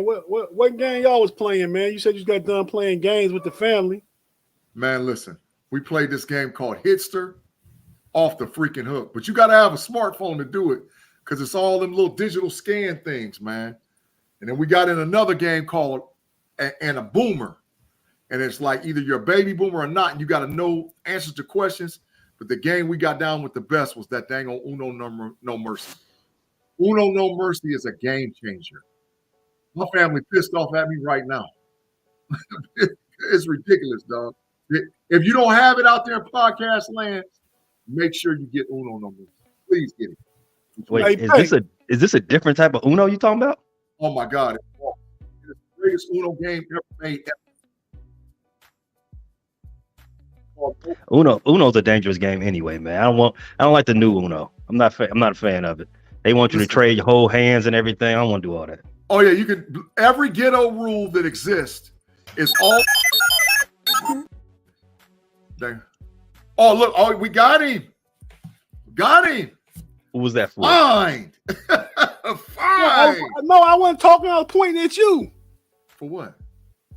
what game y'all was playing, man? You said you got done playing games with the family. Man, listen, we played this game called Hitster off the freaking hook. But you got to have a smartphone to do it because it's all them little digital scan things, man. And then we got in another game called and a Boomer. And it's like either you're a baby boomer or not, and you got to know answers to questions. But the game we got down with the best was that dang old Uno No Mercy. Uno No Mercy is a game changer. My family pissed off at me right now. It's ridiculous, dog. If you don't have it out there in podcast land, make sure you get Uno No Mercy. Please get it. Wait, is this a different type of Uno you talking about? Oh my God. It's the greatest Uno game ever made. Uno's a dangerous game anyway, man. I don't like the new Uno. I'm not a fan of it. They want you to trade your whole hands and everything. I don't want to do all that. Oh yeah, you can. Every ghetto rule that exists is all. Dang. Oh look! Oh, we got him. Got him. Who was that for? Fine. Fine. No, I wasn't talking. I was pointing at you. For what?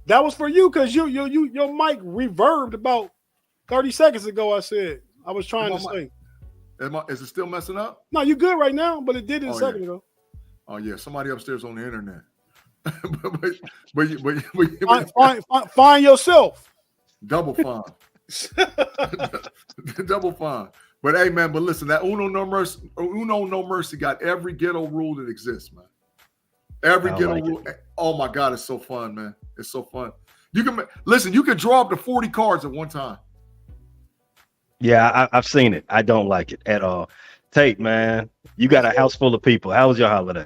That was for you because your mic reverbed about 30 seconds ago. I said I was trying to say. Is it still messing up? No, you good right now, but it did a second ago. Oh yeah, somebody upstairs on the internet. but find yourself. Double fine. Double fine. But hey, man, but listen, that Uno No Mercy got every ghetto rule that exists, man. Every ghetto rule. Oh my God, it's so fun, man. It's so fun. You can draw up to 40 cards at one time. Yeah, I've seen it. I don't like it at all. Tate, man, you got a house full of people. How was your holiday?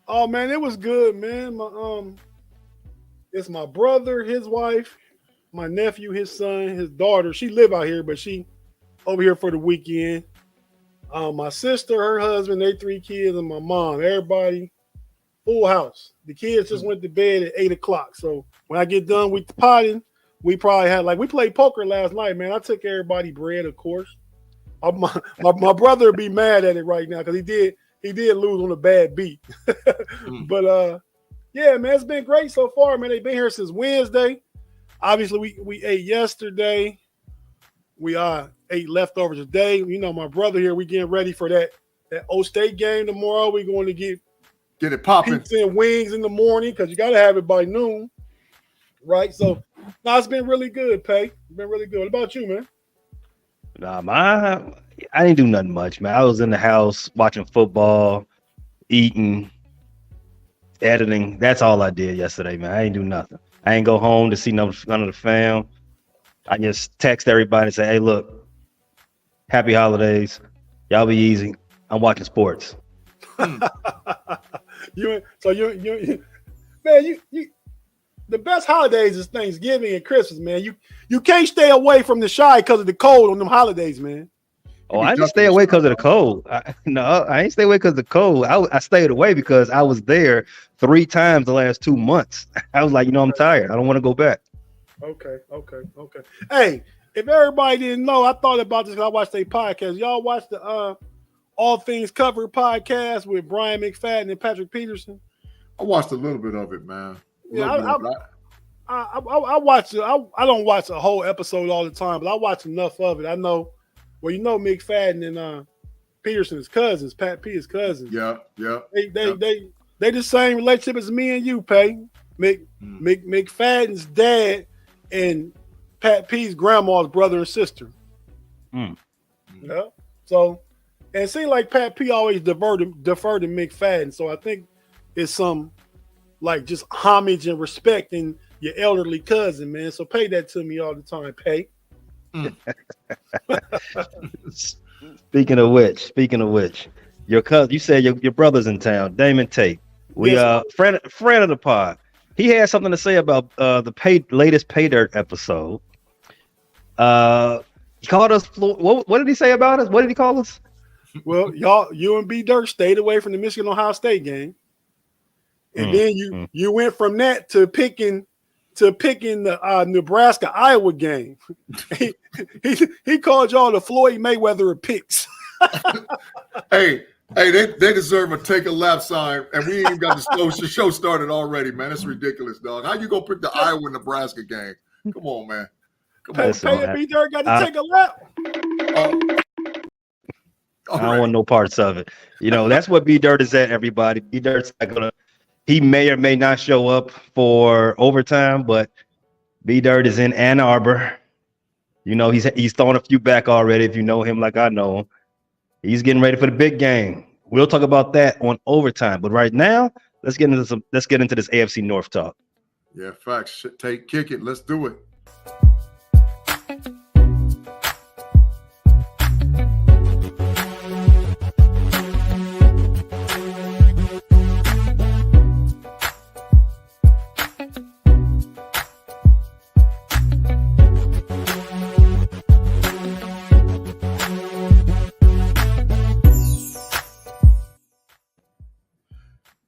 Oh man, it was good, man. It's my brother, his wife, my nephew, his son, his daughter. She live out here, but she over here for the weekend. My sister, her husband, they 3 kids, and my mom. Everybody, full house. The kids just went to bed at 8:00. So when I get done with the potting, we probably had we played poker last night, man. I took everybody bread, of course. My brother would be mad at it right now because he did lose on a bad beat. But yeah, man, it's been great so far, man. They've been here since Wednesday. Obviously, we ate yesterday. We ate leftovers today. You know, my brother here, we getting ready for that O State game tomorrow. We're going to get it popping. Pizza and wings in the morning because you got to have it by noon, right? So, no, it's been really good, Pay. It's been really good. What about you, man? I didn't do nothing much, man. I was in the house watching football, eating, editing. That's all I did yesterday, man. I ain't do nothing. I ain't go home to see none of the fam. I just text everybody and say, hey, look, happy holidays. Y'all be easy. I'm watching sports. You the best holidays is Thanksgiving and Christmas, man. You can't stay away from the Shy because of the cold on them holidays, man. Oh, I didn't stay away because of the cold. I ain't stay away because of the cold. I stayed away because I was there 3 times the last 2 months. I was like, I'm tired. I don't want to go back. Okay. Hey, if everybody didn't know, I thought about this because I watched their podcast. Y'all watch the All Things Covered podcast with Brian McFadden and Patrick Peterson? I watched a little bit of it, man. Yeah, I watch it. I don't watch a whole episode all the time, but I watch enough of it. I know. Well, McFadden and Peterson is cousins. Pat P is cousins. Yeah. They the same relationship as me and you, Pay. McFadden's dad and Pat P's grandma's brother and sister. Yeah. So, and it seems like Pat P always deferred to McFadden. So I think it's some just homage and respect in your elderly cousin, man. So pay that to me all the time, Pay. Speaking of which, your cousin, you said your brother's in town, Damon Tate. We friend of the pod. He had something to say about the latest Pay Dirt episode. He called us. What did he say about us? What did he call us? Well, you and B Dirt stayed away from the Michigan Ohio State game, and then you went from that to picking the Nebraska Iowa game. He called y'all the Floyd Mayweather of picks. Hey, Hey, they deserve a take a lap sign, and we ain't even got the show started already, man. That's ridiculous, dog. How you gonna pick the Iowa Nebraska game? Come on, man. Come on. Pay and B Dirt got to take a lap. I don't want no parts of it. You know, that's what B Dirt is at, everybody. B Dirt's not gonna. He may or may not show up for overtime, but B Dirt is in Ann Arbor. You know, he's thrown a few back already. If you know him like I know him, he's getting ready for the big game. We'll talk about that on overtime. But right now, let's get into this AFC North talk. Yeah, facts. Tate, kick it. Let's do it.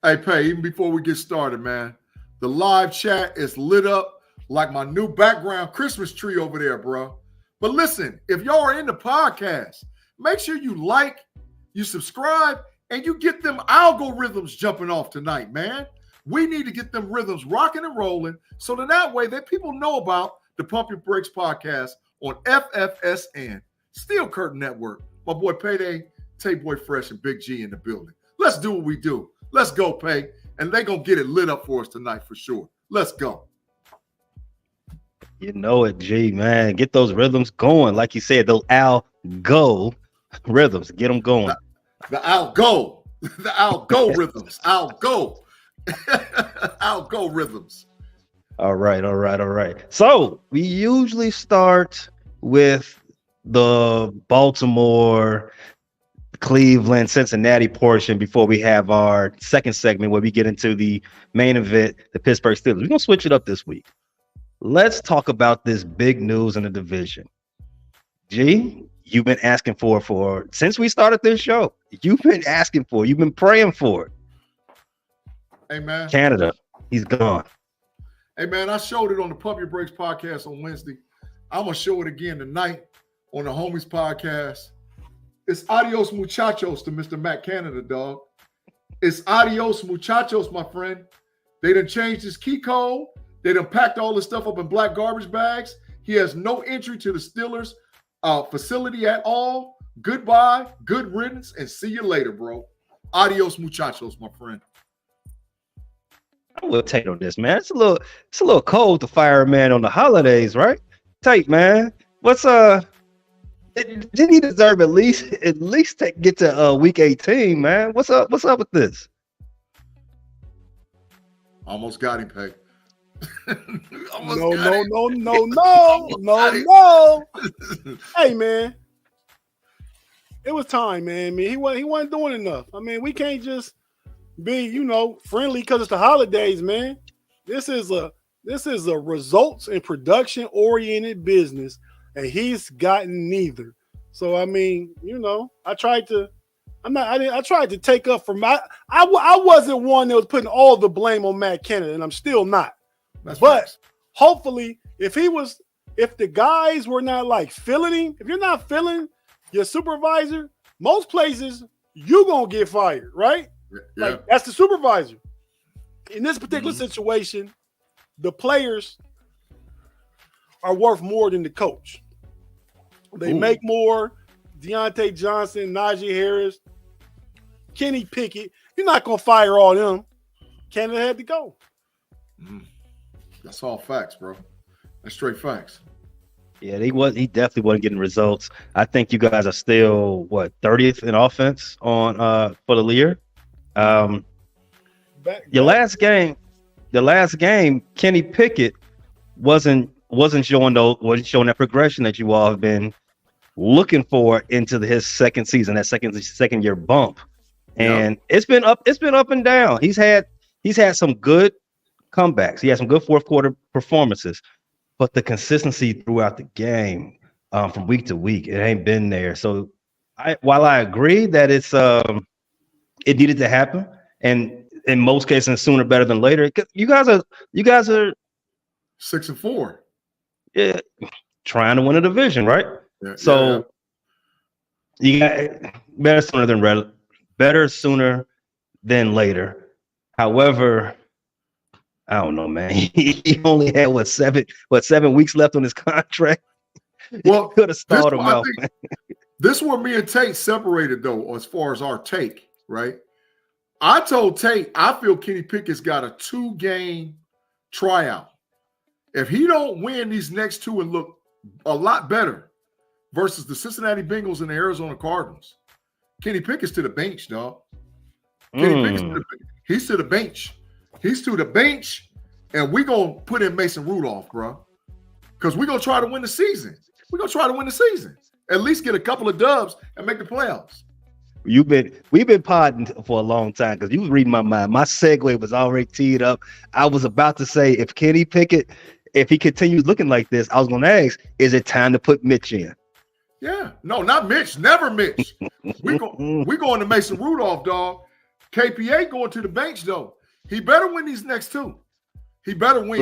Hey, Pay, even before we get started, man, the live chat is lit up like my new background Christmas tree over there, bro. But listen, if y'all are in the podcast, make sure you like, you subscribe, and you get them algorithms jumping off tonight, man. We need to get them rhythms rocking and rolling so that way that people know about the Pump Your Brakes podcast on FFSN, Steel Curtain Network. My boy Payday, Tate Boy Fresh, and Big G in the building. Let's do what we do. Let's go, Pay. And they're going to get it lit up for us tonight for sure. Let's go. You know it, G, man. Get those rhythms going. Like you said, those go rhythms. Get them going. The go. The go rhythms. Go. Go rhythms. All right. So we usually start with the Baltimore, Cleveland, Cincinnati portion before we have our second segment where we get into the main event, the Pittsburgh Steelers. We're going to switch it up this week. Let's talk about this big news in the division. G, you've been asking for since we started this show. You've been praying for it. Hey, man. Canada, he's gone. Hey, man, I showed it on the Pump Your Brakes podcast on Wednesday. I'm going to show it again tonight on the Homies podcast. It's adios, muchachos, to Mr. Matt Canada, dog. It's adios, muchachos, my friend. They done changed his key code. They done packed all this stuff up in black garbage bags. He has no entry to the Steelers facility at all. Goodbye, good riddance, and see you later, bro. Adios, muchachos, my friend. I will take on this, man. It's a little cold to fire a man on the holidays, right? Tate, man. Didn't he deserve at least get to week 18, man? What's up with this? Almost got him, Peg. No. Hey, man. It was time, man. I mean, he wasn't doing enough. I mean, we can't just be, friendly because it's the holidays, man. This is a results and production oriented business. And he's gotten neither. So I mean, I tried to take up for I wasn't one that was putting all the blame on Matt Canada, and I'm still not. But hopefully, if the guys were not like feeling him, if you're not feeling your supervisor, most places you're gonna get fired, right? Yeah. Like that's the supervisor. In this particular situation, the players are worth more than the coach. They make more. Deontay Johnson, Najee Harris, Kenny Pickett. You're not going to fire all them. Canada had to go. That's all facts, bro. That's straight facts. Yeah, he definitely wasn't getting results. I think you guys are still 30th in offense on for the year. The last game, Kenny Pickett wasn't showing that progression that you all have been looking for into his second season, that second year bump. And it's been up and down. He's had some good comebacks. He had some good fourth quarter performances, but the consistency throughout the game from week to week, it ain't been there. So while I agree that it needed to happen, and in most cases sooner better than later, you guys are 6-4. Yeah, trying to win a division, right? Yeah, so you got better sooner than better sooner than later. However, I don't know, man. He only had 7 weeks left on his contract. Well, Could have stalled him I out. think this where me and Tate separated though, as far as our take, right? I told Tate I feel Kenny Pickett's got a 2-game tryout. If he don't win these next 2 and look a lot better versus the Cincinnati Bengals and the Arizona Cardinals, Kenny Pickett's to the bench, dog. Kenny Pickett's he's to the bench. He's to the bench, and we're going to put in Mason Rudolph, bro, because we're going to try to win the season. We're going to try to win the season. At least get a couple of dubs and make the playoffs. We've been podding for a long time because you was reading my mind. My segue was already teed up. I was about to say, if Kenny Pickett, if he continues looking like this, I was going to ask, is it time to put Mitch in? Yeah. No, not Mitch. Never Mitch. we going to Mason Rudolph, dog. KPA going to the bench, though. He better win these next 2. He better win.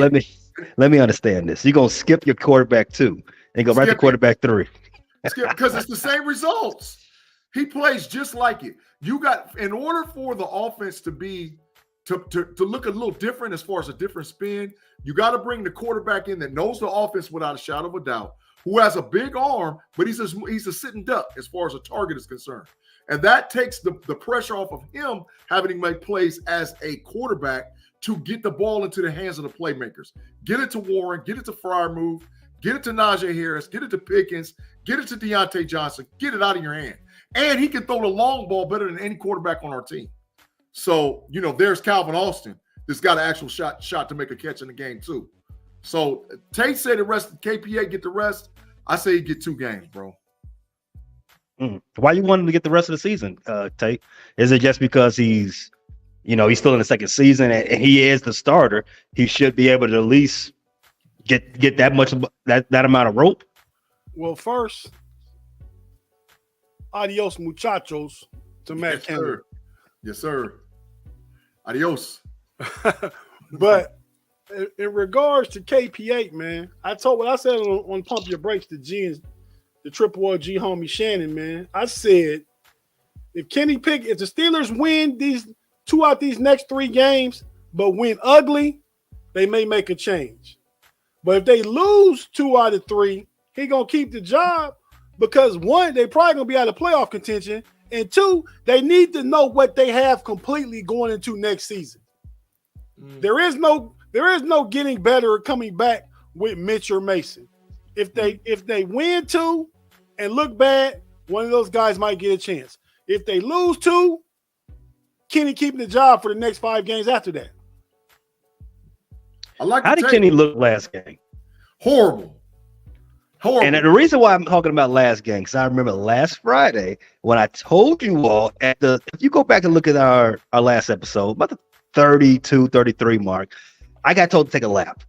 Let me understand this. You're going to skip your quarterback 2 and go right to quarterback 3. Because it's the same results. He plays just like it. You got, in order for the offense to be to look a little different as far as a different spin, you got to bring the quarterback in that knows the offense without a shadow of a doubt, who has a big arm, but he's a sitting duck as far as a target is concerned. And that takes the pressure off of him having to make plays as a quarterback to get the ball into the hands of the playmakers. Get it to Warren, get it to Freiermuth, get it to Najee Harris, get it to Pickens, get it to Deontay Johnson, get it out of your hand. And he can throw the long ball better than any quarterback on our team. So, there's Calvin Austin that's got an actual shot to make a catch in the game too. So Tate said the rest, KPA get the rest. I say he get 2 games, bro. Why you want him to get the rest of the season, Tate? Is it just because he's still in the second season and he is the starter? He should be able to at least get that much that amount of rope. Well, first, adios, muchachos, to Matt Canada. Yes, sir. Adios. But in regards to KP8, man, I said on Pump Your Brakes to G and the Triple OG homie Shannon, man. I said if the Steelers win these 2 out these next 3 games, but win ugly, they may make a change. But if they lose 2 out of 3, he gonna keep the job because 1, they probably gonna be out of playoff contention, and 2, they need to know what they have completely going into next season. There is no getting better or coming back with Mitch or Mason. If they win 2 and look bad, one of those guys might get a chance. If they lose 2, Kenny keeping the job for the next 5 games after that. How did Kenny look last game? Horrible. And the reason why I'm talking about last game, because I remember last Friday when I told you all if you go back and look at our last episode, about the 32, 33 mark, I got told to take a lap.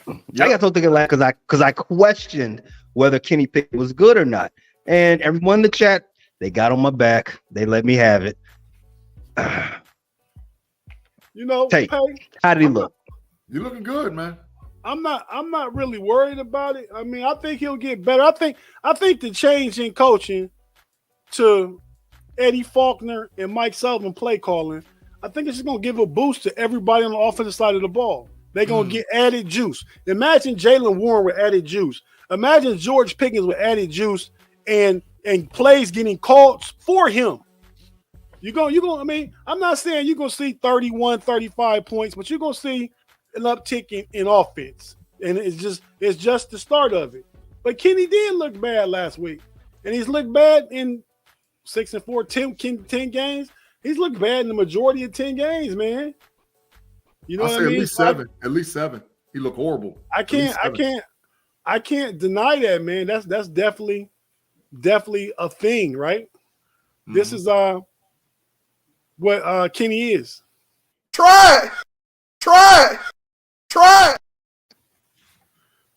Yep. I got told to take a lap because I questioned whether Kenny Pickett was good or not. And everyone in the chat, they got on my back. They let me have it. Tate, how did he look? You're looking good, man. I'm not really worried about it. I mean, I think he'll get better. I think the change in coaching to Eddie Faulkner and Mike Sullivan play calling, I think it's just gonna give a boost to everybody on the offensive side of the ball. They're gonna get added juice. Imagine Jalen Warren with added juice. Imagine George Pickens with added juice and plays getting called for him. I mean, I'm not saying you're gonna see 31, 35 points, but you're gonna see an uptick in offense, and it's just the start of it. But Kenny did look bad last week, and he's looked bad in 6 and 4, 10 games. He's looked bad in the majority of 10 games, man. You know what I mean? At least 7. He looked horrible. I can't deny that, man. That's definitely a thing, right? Mm-hmm. This is what Kenny is. Try.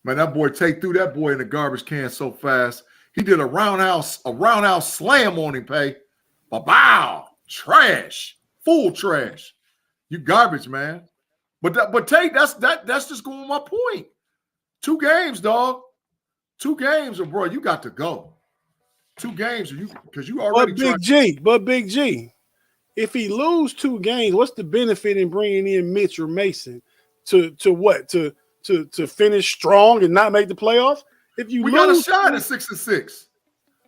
Man, that boy threw that boy in the garbage can so fast. He did a roundhouse slam on him, Pay. Bow, trash, full trash. You garbage, man. But Tate, that's just going my point. 2 games, dog. 2 games, bro. You got to go. 2 games, because you already. But Big G, if he lose 2 games, what's the benefit in bringing in Mitch or Mason to what to finish strong and not make the playoffs? If you we lose, got a shot at 6-6.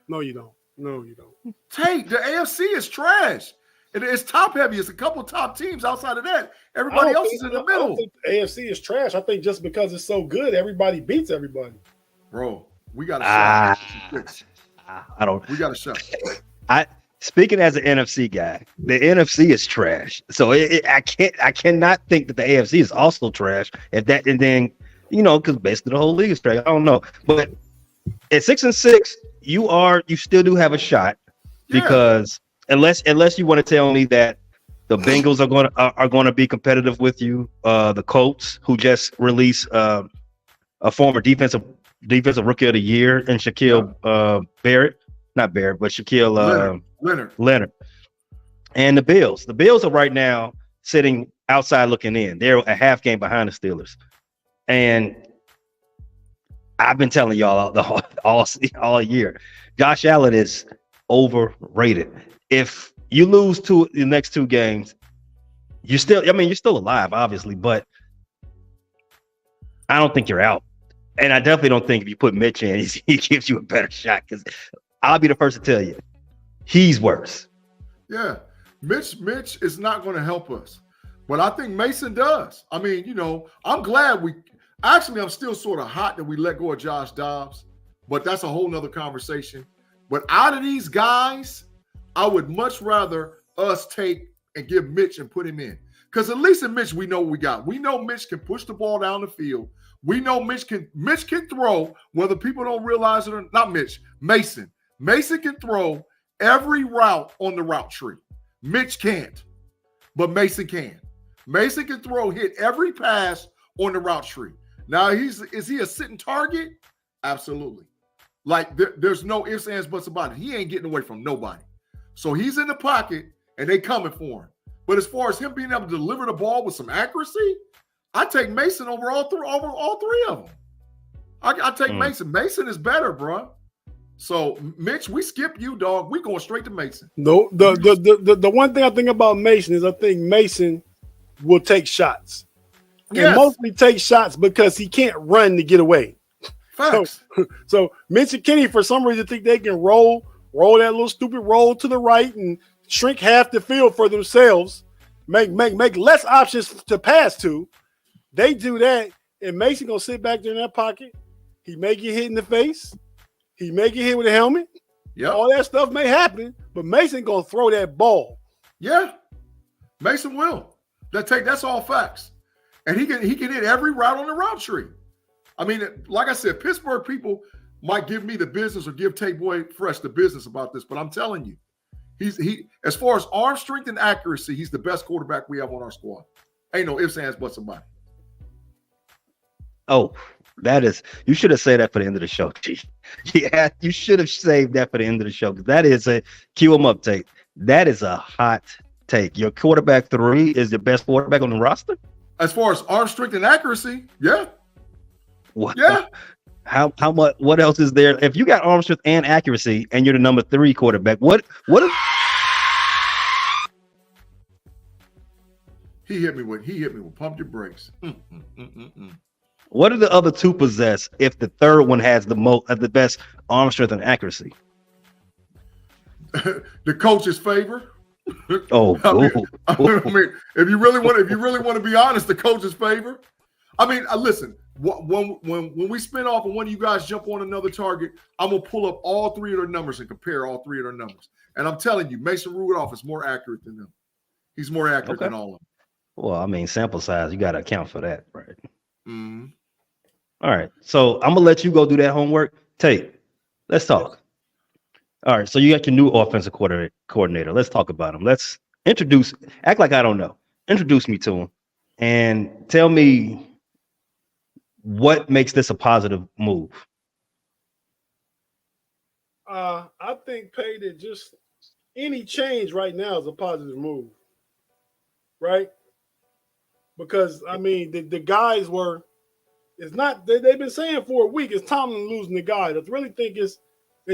No, you don't. No, you don't. Tate, the AFC is trash. It's top heavy. It's a couple of top teams. Outside of that, everybody else is in the middle. I don't think the AFC is trash. I think just because it's so good, everybody beats everybody. Bro, we got a shot. I don't. We got a shot. Speaking as an NFC guy, the NFC is trash. So I cannot think that the AFC is also trash. And then because basically the whole league is trash. I don't know, but at 6-6, you still do have a shot because unless you want to tell me that the Bengals are going to be competitive with you, the Colts who just released a former defensive rookie of the year in Shaquille Barrett. Not Barrett, but Shaquille Leonard. And the Bills. The Bills are right now sitting outside looking in. They're a half game behind the Steelers. And I've been telling y'all all year, Josh Allen is overrated. If you lose the next 2 games, you're still alive, obviously, but I don't think you're out. And I definitely don't think if you put Mitch in, he gives you a better shot because I'll be the first to tell you, he's worse. Yeah, Mitch is not going to help us, but I think Mason does. I mean, I'm glad I'm still sort of hot that we let go of Josh Dobbs, but that's a whole nother conversation. But out of these guys, I would much rather us take and give Mitch and put him in. Because at least in Mitch, we know what we got. We know Mitch can push the ball down the field. We know Mitch can throw, whether people don't realize it or not. Mason. Mason can throw every route on the route tree. Mitch can't, but Mason can. Mason can hit every pass on the route tree. Now, is he a sitting target? Absolutely. Like there's no ifs, ands, buts about it. He ain't getting away from nobody. So he's in the pocket and they coming for him. But as far as him being able to deliver the ball with some accuracy, I take Mason over all three of them. I take Mason. Mason is better, bro. So, Mitch, we skip you, dog. We going straight to Mason. No, the one thing I think about Mason is I think Mason will take shots. Yes. And mostly take shots because he can't run to get away. Facts. So Mitch and Kenny, for some reason, think they can roll that little stupid roll to the right and shrink half the field for themselves, make less options to pass to. They do that, and Mason gonna sit back there in that pocket. He may get hit in the face. He may get hit with a helmet. Yeah, all that stuff may happen, but Mason gonna throw that ball. Yeah, Mason will. That's all facts, and he can hit every route on the route tree. I mean, like I said, Pittsburgh people might give me the business or give Tate Boy Fresh the business about this, but I'm telling you, he as far as arm strength and accuracy, he's the best quarterback we have on our squad. Ain't no ifs, ands, buts about it. Oh, you should have said that for the end of the show, G. Yeah, you should have saved that for the end of the show. That is cue him up, Tate. That is a hot take. Your quarterback 3 is the best quarterback on the roster? As far as arm strength and accuracy, yeah. What? Yeah. How much? What else is there? If you got arm strength and accuracy, and you're the number 3 quarterback, what? He hit me with pump your brakes. What do the other 2 possess if the third one has the best arm strength and accuracy? The coach's favor. Oh, I mean, if you really want to be honest, the coach's favor. I mean, listen. When we spin off and one of you guys jump on another target, I'm gonna pull up all 3 of their numbers and compare all 3 of their numbers. And I'm telling you, Mason Rudolph is more accurate than them. He's more accurate than all of them. Well, I mean, sample size, you got to account for that, right? Mm-hmm. All right, so I'm gonna let you go do that homework. Tate, let's talk. All right, so you got your new offensive coordinator. Let's talk about him. Let's act like I don't know. Introduce me to him and tell me what makes this a positive move. I think, Pay, that just any change right now is a positive move, right? Because, I mean, the guys were – it's not – they've been saying for a week it's Tomlin losing the guys. I really think it's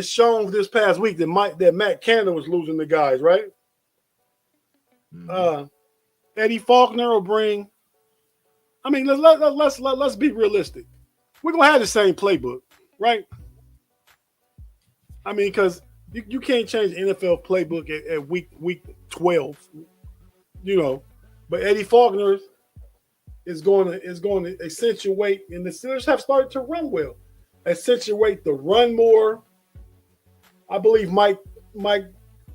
shown this past week that Matt Canada was losing the guys, right? Eddie Faulkner will bring. I mean, let's be realistic. We're gonna have the same playbook, right? I mean, because you can't change the NFL playbook at week 12, you know. But Eddie Faulkner is going to accentuate, and the Steelers have started to run well. Accentuate the run more. I believe Mike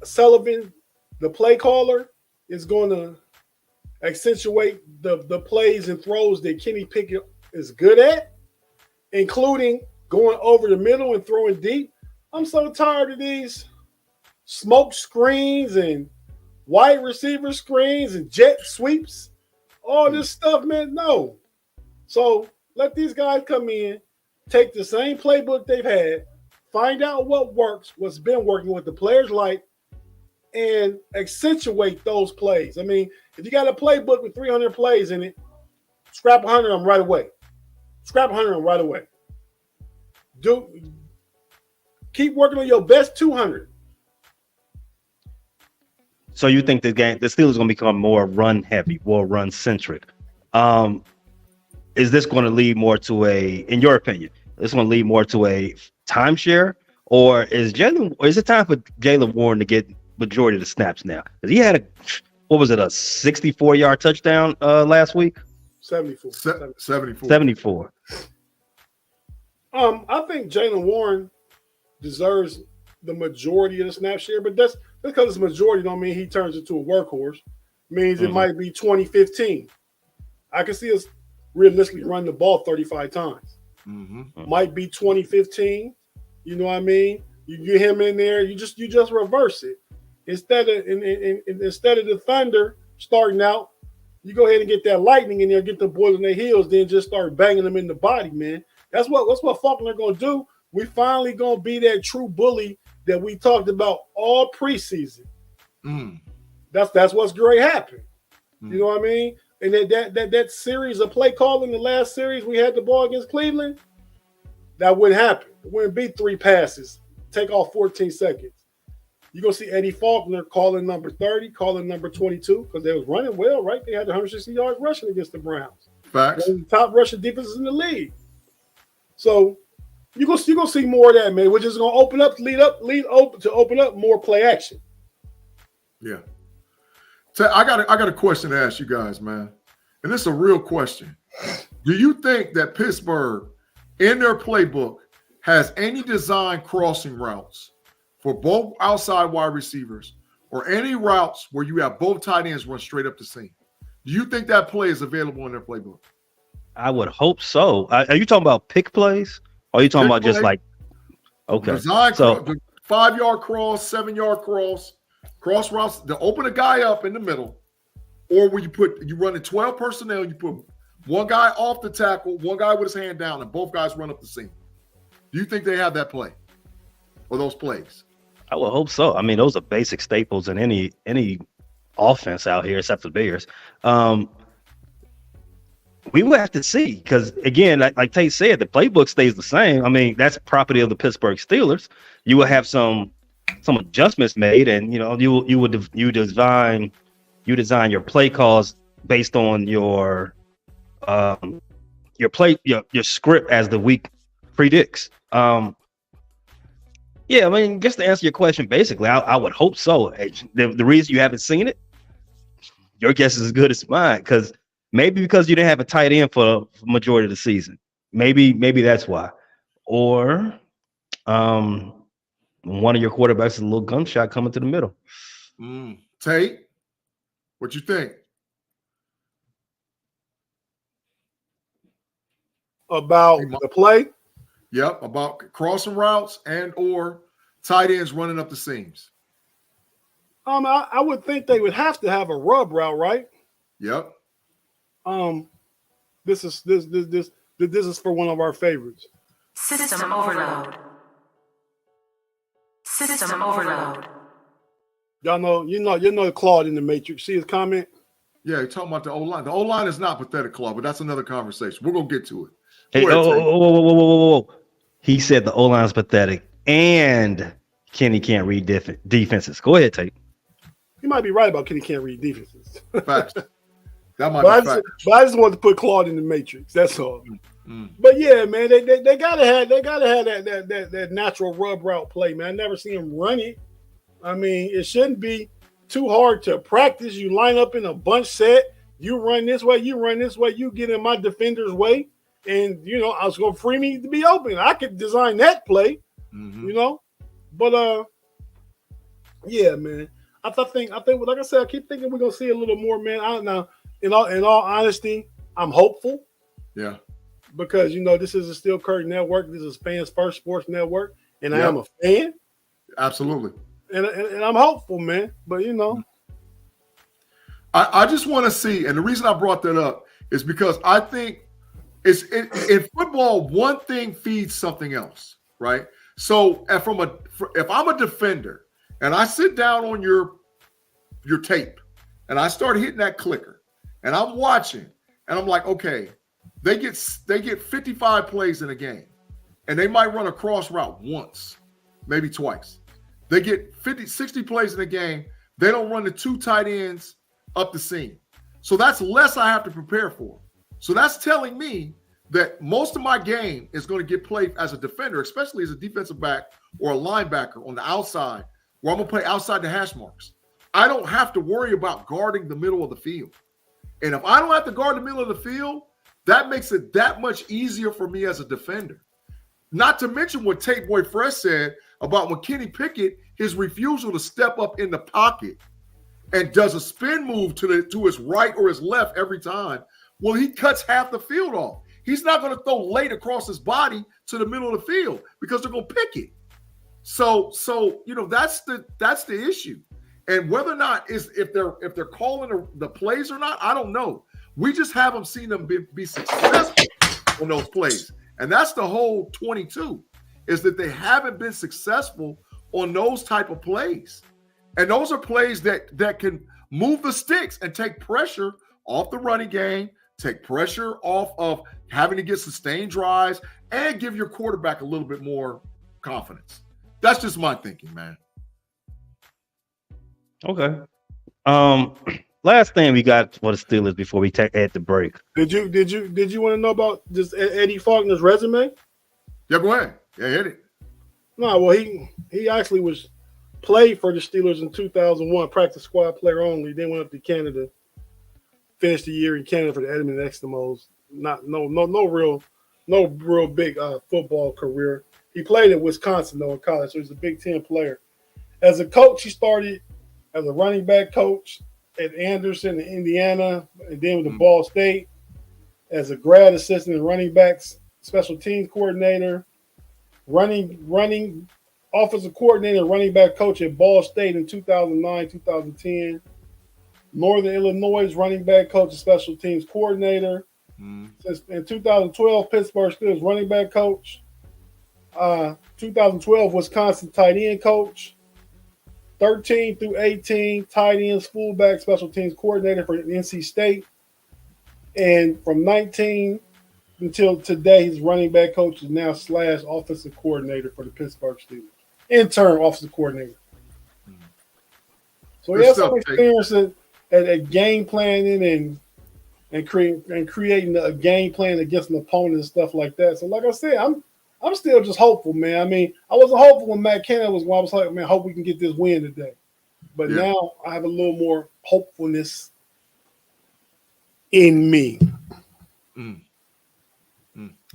Sullivan, the play caller, is going to accentuate the plays and throws that Kenny Pickett is good at, including going over the middle and throwing deep. I'm so tired of these smoke screens and wide receiver screens and jet sweeps. All this stuff, man, no. So let these guys come in, take the same playbook they've had, find out what works, what's been working, what the players like, and accentuate those plays. I mean, if you got a playbook with 300 plays in it, scrap 100 of them right away. Scrap 100 of them right away. Keep working on your best 200. So you think the Steelers going to become more run heavy, more run centric? Is this going to lead more to in your opinion, is going to lead more to a timeshare, or is it time for Jaylen Warren to get majority of the snaps now? Because he had a 64-yard touchdown last week? 74. 74. I think Jaylen Warren deserves the majority of the snap share, but that's because it's majority don't mean he turns into a workhorse. It means it might be 2015. I can see us realistically run the ball 35 times. Might be 2015. You know what I mean? You get him in there, you just reverse it. Instead of the Thunder starting out, you go ahead and get that Lightning in there, get the boys on their heels, then just start banging them in the body, man. That's what Faulkner gonna do. We finally gonna be that true bully that we talked about all preseason. That's what's great happened. You know what I mean? And that series of play calling, the last series we had the ball against Cleveland, that wouldn't happen. It wouldn't be 3 passes, take off 14 seconds. You're going to see Eddie Faulkner calling number 30, calling number 22, because they was running well, right? They had 160 yards rushing against the Browns. Facts. One of the top rushing defenses in the league. So you're going to see more of that, man, which is going to open up more play action. Yeah. So I got a question to ask you guys, man. And this is a real question. Do you think that Pittsburgh, in their playbook, has any design crossing routes for both outside wide receivers or any routes where you have both tight ends run straight up the seam? Do you think that play is available in their playbook? I would hope so. Are you talking about pick plays? Or are you talking about just like, okay. Design, so 5-yard cross, 7-yard cross routes to open a guy up in the middle, or where you run in 12 personnel, you put one guy off the tackle, one guy with his hand down, and both guys run up the seam. Do you think they have that play or those plays? I would hope so. I mean, those are basic staples in any offense out here, except for the Bears. We will have to see, because again, like Tate said, the playbook stays the same. I mean, that's property of the Pittsburgh Steelers. You will have some adjustments made, and you design your play calls based on your script as the week predicts. Yeah, I mean, just to answer your question, basically, I would hope so. The reason you haven't seen it, your guess is as good as mine, because you didn't have a tight end for majority of the season. Maybe that's why. Or one of your quarterbacks is a little gunshot coming to the middle. Tate, what you think? About the play? Yep, about crossing routes and or tight ends running up the seams. I would think they would have to have a rub route, right? Yep. This is for one of our favorites. System overload. System overload. Y'all know Claude in the Matrix. See his comment? Yeah, you're talking about the O-line. The O-line is not pathetic, Claude, but that's another conversation. We're gonna get to it. Hey, whoa. He said the O-line is pathetic and Kenny can't read defenses. Go ahead, Tate. He might be right about Kenny can't read defenses. Facts. That might but, be I just wanted to put Claude in the matrix. That's all. But yeah, man, they gotta have that natural rub route play, man. I never seen him run it. I mean, it shouldn't be too hard to practice. You line up in a bunch set. You run this way. You run this way. You get in my defender's way, and I was gonna free me to be open. I could design that play, But yeah, man. I think, like I said, I keep thinking we're gonna see a little more, man. I don't know. In all honesty, I'm hopeful. Yeah. Because this is a Steel Curtain Network. This is Fans First Sports Network, and I am a fan. Absolutely. And I'm hopeful, man. But I just want to see, and the reason I brought that up is because I think in football, one thing feeds something else, right? So if I'm a defender and I sit down on your tape and I start hitting that clicker and I'm watching and I'm like, okay, they get 55 plays in a game and they might run a cross route once, maybe twice. They get 60 plays in a game. They don't run the 2 tight ends up the seam. So that's less I have to prepare for. So that's telling me that most of my game is going to get played as a defender, especially as a defensive back or a linebacker on the outside, where I'm going to play outside the hash marks. I don't have to worry about guarding the middle of the field. And if I don't have to guard the middle of the field, that makes it that much easier for me as a defender. Not to mention what Tate Boy Fresh said about when Kenny Pickett, his refusal to step up in the pocket and does a spin move to his right or his left every time. Well, he cuts half the field off. He's not going to throw late across his body to the middle of the field because they're going to pick it. So that's the issue. And whether or not if they're calling the plays or not, I don't know. We just haven't seen them be successful on those plays. And that's the whole 22, is that they haven't been successful on those type of plays. And those are plays that can move the sticks and take pressure off the running game, take pressure off of having to get sustained drives, and give your quarterback a little bit more confidence. That's just my thinking, man. Okay. Last thing we got for the Steelers before we add the break. Did you want to know about just Eddie Faulkner's resume? Yeah, go ahead. Yeah, hit it. No, well, he actually played for the Steelers in 2001, practice squad player only. Then went up to Canada, finished the year in Canada for the Edmonton Eskimos. No real big football career. He played at Wisconsin though in college, so he's a Big Ten player. As a coach, he started as a running back coach at Anderson in Indiana, and then with the Ball State as a grad assistant and running backs, special teams coordinator, running offensive coordinator, running back coach at Ball State in 2009, 2010. Northern Illinois running back coach and special teams coordinator. Since in 2012, Pittsburgh Steelers running back coach. 2012, Wisconsin tight end coach. 13 through 18, tight ends, fullback, special teams coordinator for NC State. And from 19 until today, his running back coach is now / offensive coordinator for the Pittsburgh Steelers. Intern offensive coordinator. So he has some experience at game planning and creating a game plan against an opponent and stuff like that. So like I said, I'm still just hopeful, man. I mean, I wasn't hopeful when Matt Canada was. I was like, man, I hope we can get this win today. But now I have a little more hopefulness in me.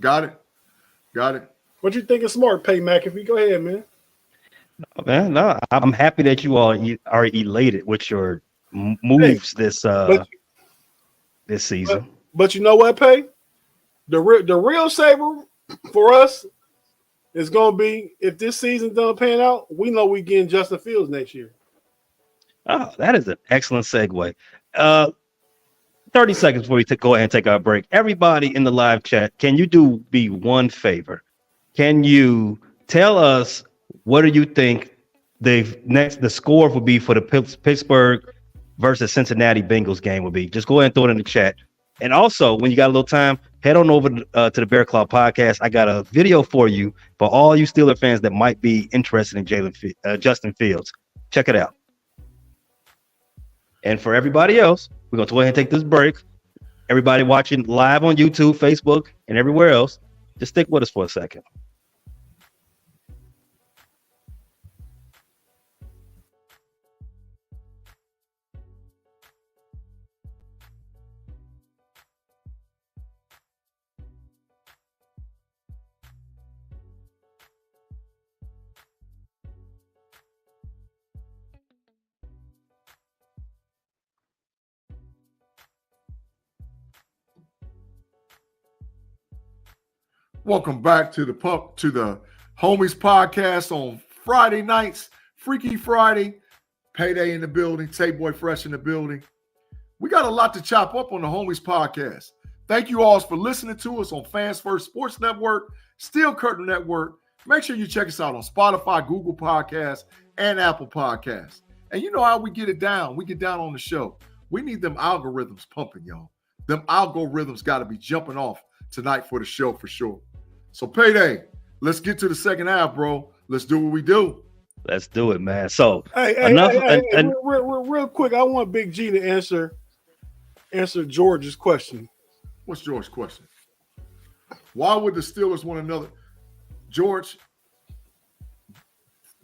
Got it. What you think is smart, Pay McAfee? Go ahead, man. Man, no, I'm happy that you all are elated with your moves this season. But you know what, Pay? The real saver for us is going to be, if this season doesn't pan out, we know we getting Justin Fields next year. Oh, that is an excellent segue. 30 seconds before we go ahead and take our break. Everybody in the live chat, can you do me one favor? Can you tell us what do you think the score will be for the Pittsburgh versus Cincinnati Bengals game will be? Just go ahead and throw it in the chat. And also, when you got a little time, head on over to the Bear Claw podcast. I got a video for you for all you Steeler fans that might be interested in Justin Fields. Check it out. And for everybody else, we're going to go ahead and take this break. Everybody watching live on YouTube, Facebook, and everywhere else, just stick with us for a second. Welcome back to the Homies podcast on Friday nights. Freaky Friday, Payday in the building, Tate Boy Fresh in the building. We got a lot to chop up on the Homies podcast. Thank you all for listening to us on Fans First Sports Network, Steel Curtain Network. Make sure you check us out on Spotify, Google Podcasts, and Apple Podcasts. And you know how we get it down. We get down on the show. We need them algorithms pumping, y'all. Them algorithms got to be jumping off tonight for the show for sure. So, Payday, let's get to the second half, bro. Let's do what we do. Let's do it, man. So, real quick, I want Big G to answer George's question. What's George's question? Why would the Steelers want another? George,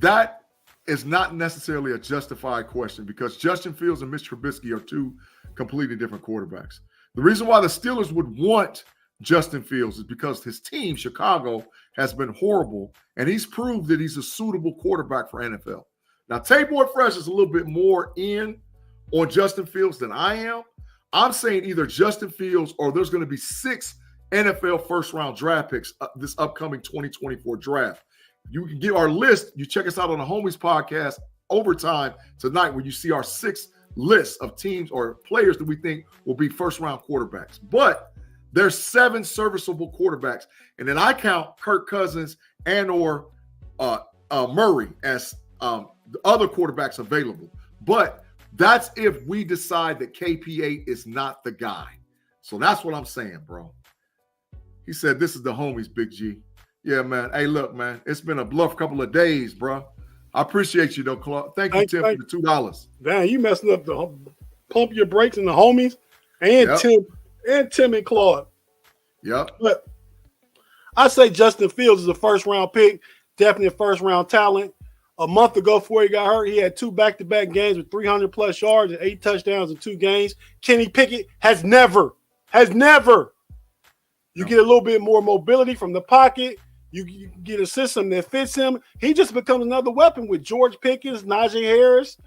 that is not necessarily a justified question because Justin Fields and Mitch Trubisky are two completely different quarterbacks. The reason why the Steelers would want Justin Fields is because his team, Chicago, has been horrible, and he's proved that he's a suitable quarterback for NFL. Now, Tate Boy Fresh is a little bit more in on Justin Fields than I am. I'm saying either Justin Fields or there's going to be 6 NFL first-round draft picks this upcoming 2024 draft. You can get our list. You check us out on the Homies podcast overtime tonight where you see our 6 lists of teams or players that we think will be first-round quarterbacks. But there's 7 serviceable quarterbacks, and then I count Kirk Cousins and or Murray as the other quarterbacks available. But that's if we decide that KP8 is not the guy. So that's what I'm saying, bro. He said, this is the Homies, Big G. Yeah, man. Hey, look, man, it's been a bluff couple of days, bro. I appreciate you, though, Claude. Thank you, Tim, for the $2. Damn, you messing up the pump your brakes and the Homies and Tim and Claude. Yep. But I say Justin Fields is a first-round pick, definitely a first-round talent. A month ago before he got hurt, he had 2 back-to-back games with 300-plus yards and 8 touchdowns in 2 games. Kenny Pickett has never. You get a little bit more mobility from the pocket. You get a system that fits him. He just becomes another weapon with George Pickens, Najee Harris,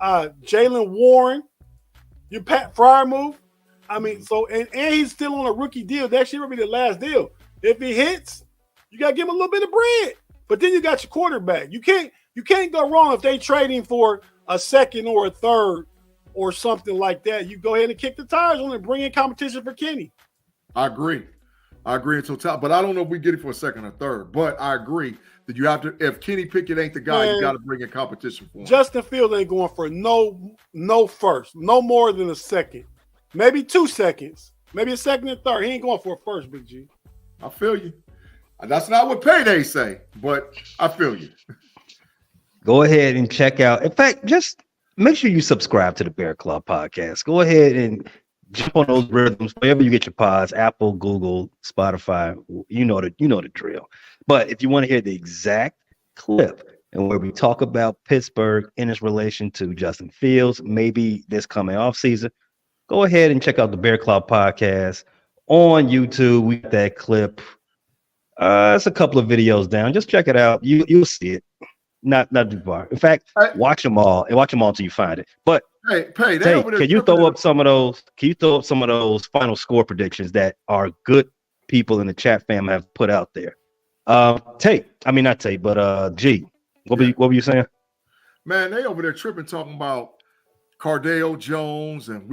Jalen Warren, your Pat Fryermuth. I mean, so and he's still on a rookie deal. That should be the last deal. If he hits, you got to give him a little bit of bread. But then you got your quarterback. You can't go wrong if they trade him for a second or a third or something like that. You go ahead and kick the tires on and bring in competition for Kenny. I agree in total, but I don't know if we get it for a second or third. But I agree that you have to. If Kenny Pickett ain't the guy, you got to bring in competition for him. Justin Fields ain't going for no first, no more than a second, maybe 2 seconds, maybe a second and third. He ain't going for a first, Big G. I feel you. That's not what Payday say, but I feel you. Go ahead and check out. In fact, just make sure you subscribe to the Bear Club podcast. Go ahead and jump on those rhythms wherever you get your pods, Apple, Google, Spotify. You know the drill. But if you want to hear the exact clip and where we talk about Pittsburgh in its relation to Justin Fields, maybe this coming off season, go ahead and check out the Bear Club podcast on YouTube. We got that clip. It's a couple of videos down. Just check it out. You'll see it. Not too far. In fact, watch them all until you find it. But hey, can you throw up some of those? Can you throw up some of those final score predictions that our good people in the chat fam have put out there? Tate, I mean not Tate, but G. What were you saying? Man, they over there tripping, talking about Cardale Jones and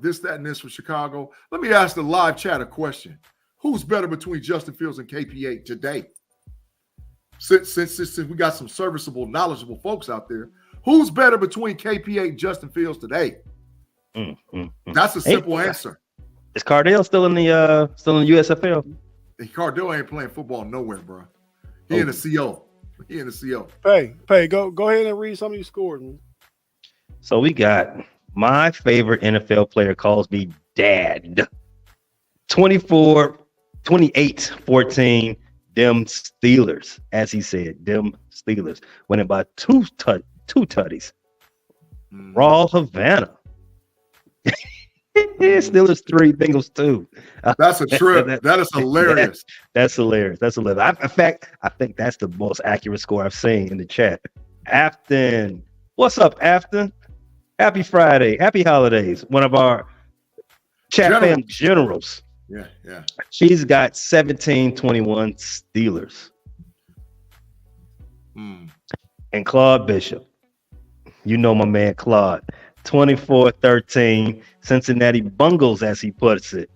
this, that, and this for Chicago. Let me ask the live chat a question. Who's better between Justin Fields and KP8 today? Since we got some serviceable, knowledgeable folks out there, who's better between KP8 and Justin Fields today? That's a simple answer. Is Cardale still in the USFL? Cardale ain't playing football nowhere, bro. He in the CO. Hey, go ahead and read some of these scores, man. So we got My favorite NFL player calls me dad. 28-14, them Steelers, as he said, them Steelers winning by two tutties. Raw Havana. Steelers 3, Bengals 2. That's a trip. That is hilarious. That's hilarious. That's hilarious. In fact, I think that's the most accurate score I've seen in the chat. Afton, what's up, Afton? Happy Friday. Happy holidays. One of our chat fam generals. Yeah. She's got 17-21 Steelers. And Claude Bishop. You know my man Claude. 24-13 Cincinnati Bungles, as he puts it.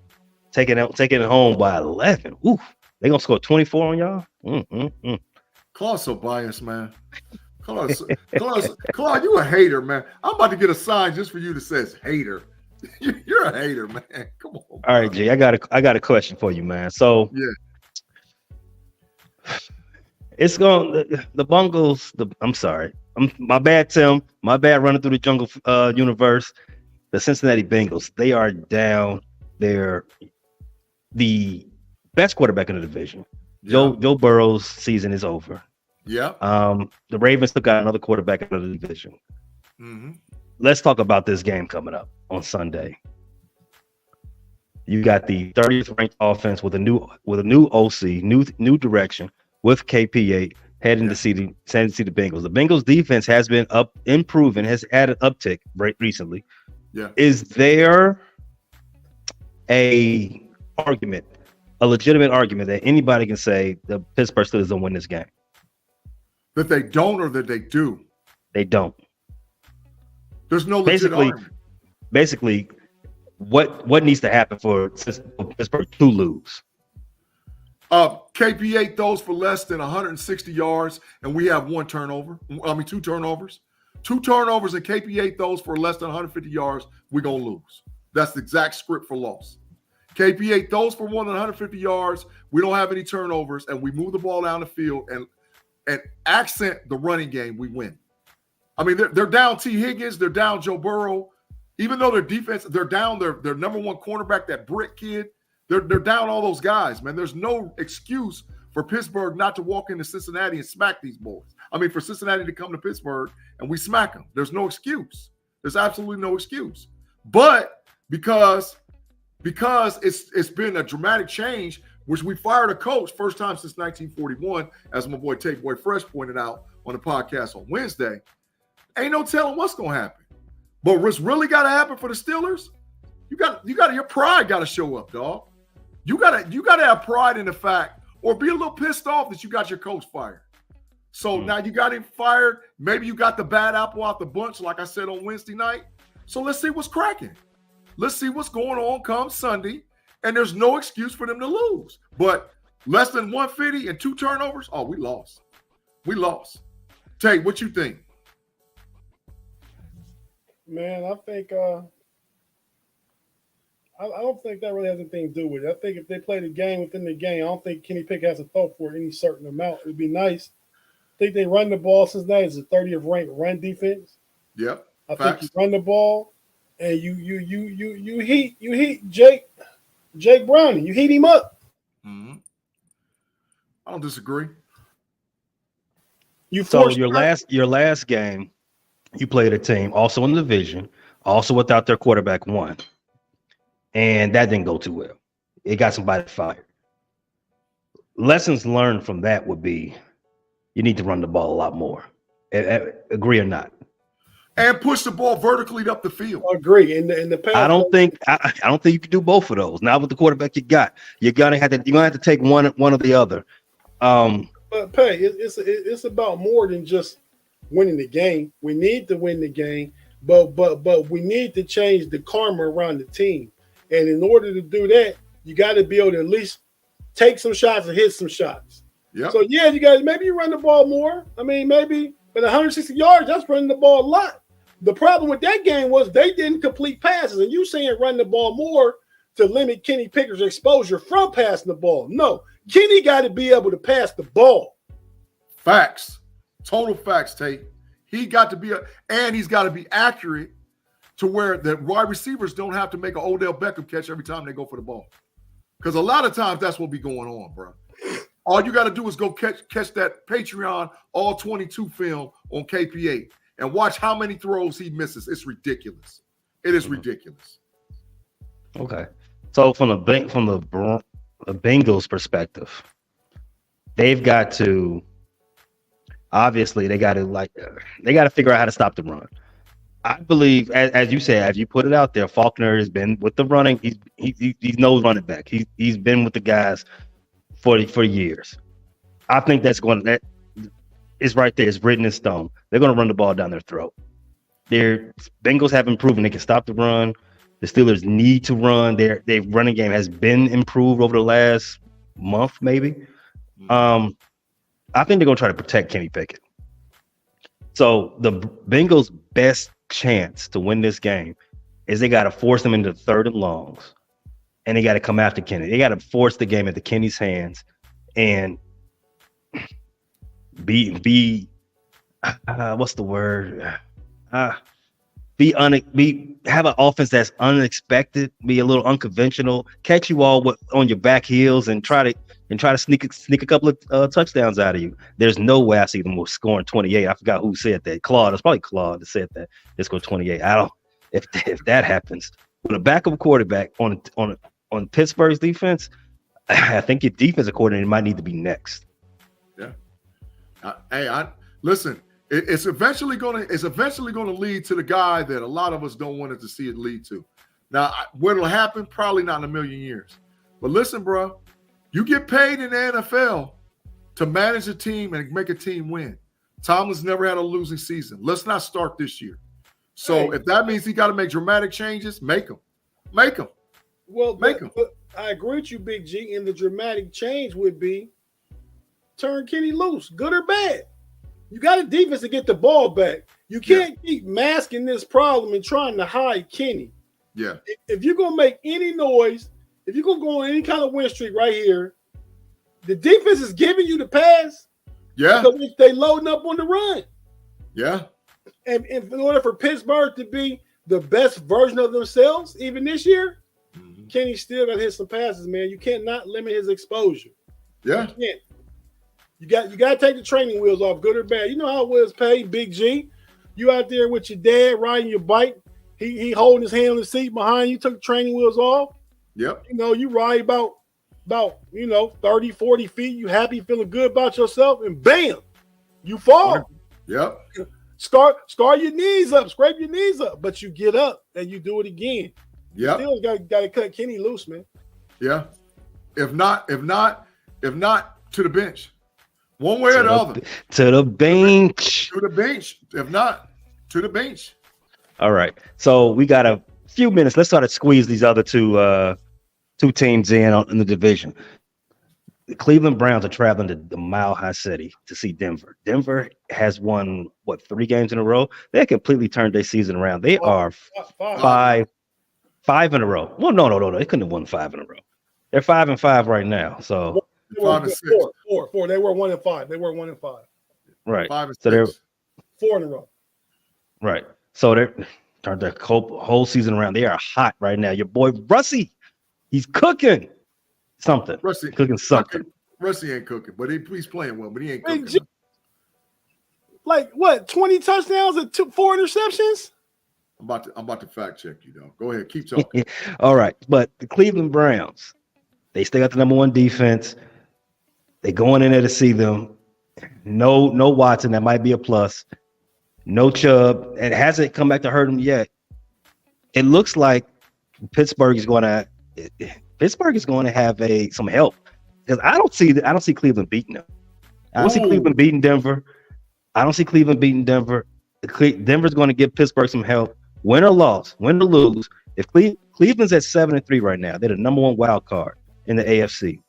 Taking it home by 11. Ooh, they gonna score 24 on y'all? Claude's so biased, man. Claude, you a hater, man. I'm about to get a sign just for you that says hater. You're a hater, man. Come on. All right, Jay. I got a question for you, man. So it's going the Bungles. I'm sorry. My bad, Tim. My bad running through the jungle universe. The Cincinnati Bengals. They are down. They're the best quarterback in the division. Joe Burrow's season is over. Yeah. The Ravens took out another quarterback out of the division. Let's talk about this game coming up on Sunday. You got the 30th ranked offense with a new OC, new direction with KP8 heading to see the Bengals. The Bengals defense has been improving, has had an uptick recently. Yeah. Is there a legitimate argument that anybody can say the Pittsburgh Steelers don't win this game? That they don't or that they do? They don't. There's no legit argument. Basically, what needs to happen for Pittsburgh to lose? KP8 throws for less than 160 yards, and we have two turnovers. 2 turnovers, and KP8 throws for less than 150 yards, we're going to lose. That's the exact script for loss. KP8 throws for more than 150 yards, we don't have any turnovers, and we move the ball down the field and accent the running game, we win. I mean, they're down T. Higgins, they're down Joe Burrow. Even though their defense, they're down their number one cornerback, that Brick kid. They're down all those guys, man. There's no excuse for Pittsburgh not to walk into Cincinnati and smack these boys. I mean, for Cincinnati to come to Pittsburgh and we smack them. There's no excuse. There's absolutely no excuse. But because it's been a dramatic change, which we fired a coach first time since 1941, as my boy Tate Boy Fresh pointed out on the podcast on Wednesday, ain't no telling what's going to happen. But what's really got to happen for the Steelers, your pride got to show up, dog. You gotta have pride in the fact, or be a little pissed off that you got your coach fired. So now you got him fired. Maybe you got the bad apple out the bunch, like I said on Wednesday night. So let's see what's cracking. Let's see what's going on come Sunday. And there's no excuse for them to lose. But less than 150 and 2 turnovers, oh, we lost. We lost. Tate, what you think? Man, I think I don't think that really has anything to do with it. I think if they play the game within the game, I don't think Kenny Pickett has to throw for any certain amount. It would be nice. I think they run the ball since that is a 30th ranked run defense. Yep. I think you run the ball and you heat Jake Browning. You heat him up. Mm-hmm. I don't disagree. So your last game, you played a team also in the division, also without their quarterback one. And that didn't go too well. It got somebody fired. Lessons learned from that would be you need to run the ball a lot more. Agree or not? And push the ball vertically up the field. Agree. In the past, I don't think you can do both of those. Now with the quarterback you got, you're gonna have to take one or the other. But Pay, it's about more than just winning the game. We need to win the game, but we need to change the karma around the team. And in order to do that, you got to be able to at least take some shots and hit some shots. Yep. So, yeah, maybe you run the ball more. I mean, maybe, but 160 yards, that's running the ball a lot. The problem with that game was they didn't complete passes. And you saying run the ball more to limit Kenny Pickett's exposure from passing the ball. No, Kenny got to be able to pass the ball. Facts. Total facts, Tate. He's got to be accurate to where the wide receivers don't have to make an Odell Beckham catch every time they go for the ball. Because a lot of times that's what be going on, bro. All you got to do is go catch that Patreon all 22 film on KP8 and watch how many throws he misses. It's ridiculous. It is ridiculous. Okay. So from the Bengals perspective, they've got to obviously they got to figure out how to stop the run. I believe, as you said, as you put it out there, Faulkner has been with the running. He's knows running back. He's been with the guys for years. I think that is right there. It's written in stone. They're going to run the ball down their throat. Their Bengals haven't proven they can stop the run. The Steelers need to run. Their running game has been improved over the last month, maybe. I think they're going to try to protect Kenny Pickett. So the Bengals' best chance to win this game is they got to force them into third and longs, and they got to come after Kenny. They got to force the game into Kenny's hands and be what's the word? Have an offense that's unexpected, be a little unconventional, catch you all on your back heels, and try to sneak a couple of touchdowns out of you. There's no way I see them scoring 28. I forgot who said that. Claude. It's probably Claude that said that. They score 28. I don't. If that happens with a backup quarterback on Pittsburgh's defense, I think your defensive coordinator might need to be next. Yeah. Listen. It's eventually going to lead to the guy that a lot of us don't want it to see it lead to. Now, when it'll happen, probably not in a million years. But listen, bro, you get paid in the NFL to manage a team and make a team win. Tomlin's never had a losing season. Let's not start this year. So if that means he got to make dramatic changes, make them. Well, but I agree with you, Big G. And the dramatic change would be turn Kenny loose, good or bad. You got a defense to get the ball back. You can't keep masking this problem and trying to hide Kenny. Yeah. If you're going to make any noise, if you're going to go on any kind of win streak right here, the defense is giving you the pass. Yeah. So if they loading up on the run. Yeah. And in order for Pittsburgh to be the best version of themselves, even this year, Kenny still got to hit some passes, man. You cannot limit his exposure. Yeah. You can't. You got to take the training wheels off, good or bad. You know how it was paid, Big G. You out there with your dad riding your bike. He holding his hand on the seat behind you, took the training wheels off. Yep. You know, you ride about 30, 40 feet. You happy, feeling good about yourself, and bam, you fall. Yep. Scar your knees up, scrape your knees up, but you get up and you do it again. Yep. Still got to cut Kenny loose, man. Yeah. If not, to the bench. One way or the other. To the bench. To the bench. If not, to the bench. All right. So we got a few minutes. Let's try to squeeze these other two teams in the division. The Cleveland Browns are traveling to the Mile High City to see Denver. Denver has won, 3 games in a row? They completely turned their season around. They are five in a row. Well, no. They couldn't have won 5 in a row. They're 5-5 right now. So 4. They were 1-5. They were 1-5. Right. 5 and 6. So they're 4 in a row. Right. So they're turned their whole season around. They are hot right now. Your boy Russie, he's cooking something. Russie cooking something. Russie ain't cooking, but he's playing well, but he ain't cooking. Like what? 20 touchdowns and 4 interceptions? I'm about to fact check you, though. Go ahead, keep talking. All right, but the Cleveland Browns, they still got the number 1 defense. They going in there to see them. No Watson, that might be a plus. No Chubb. It hasn't come back to hurt him yet. It looks like Pittsburgh is going to have some help, because I don't see Cleveland beating them. I don't see Cleveland beating Denver. Denver's going to give Pittsburgh some help. Win or lose. If Cleveland's at 7-3 right now, they're the number 1 wild card in the AFC.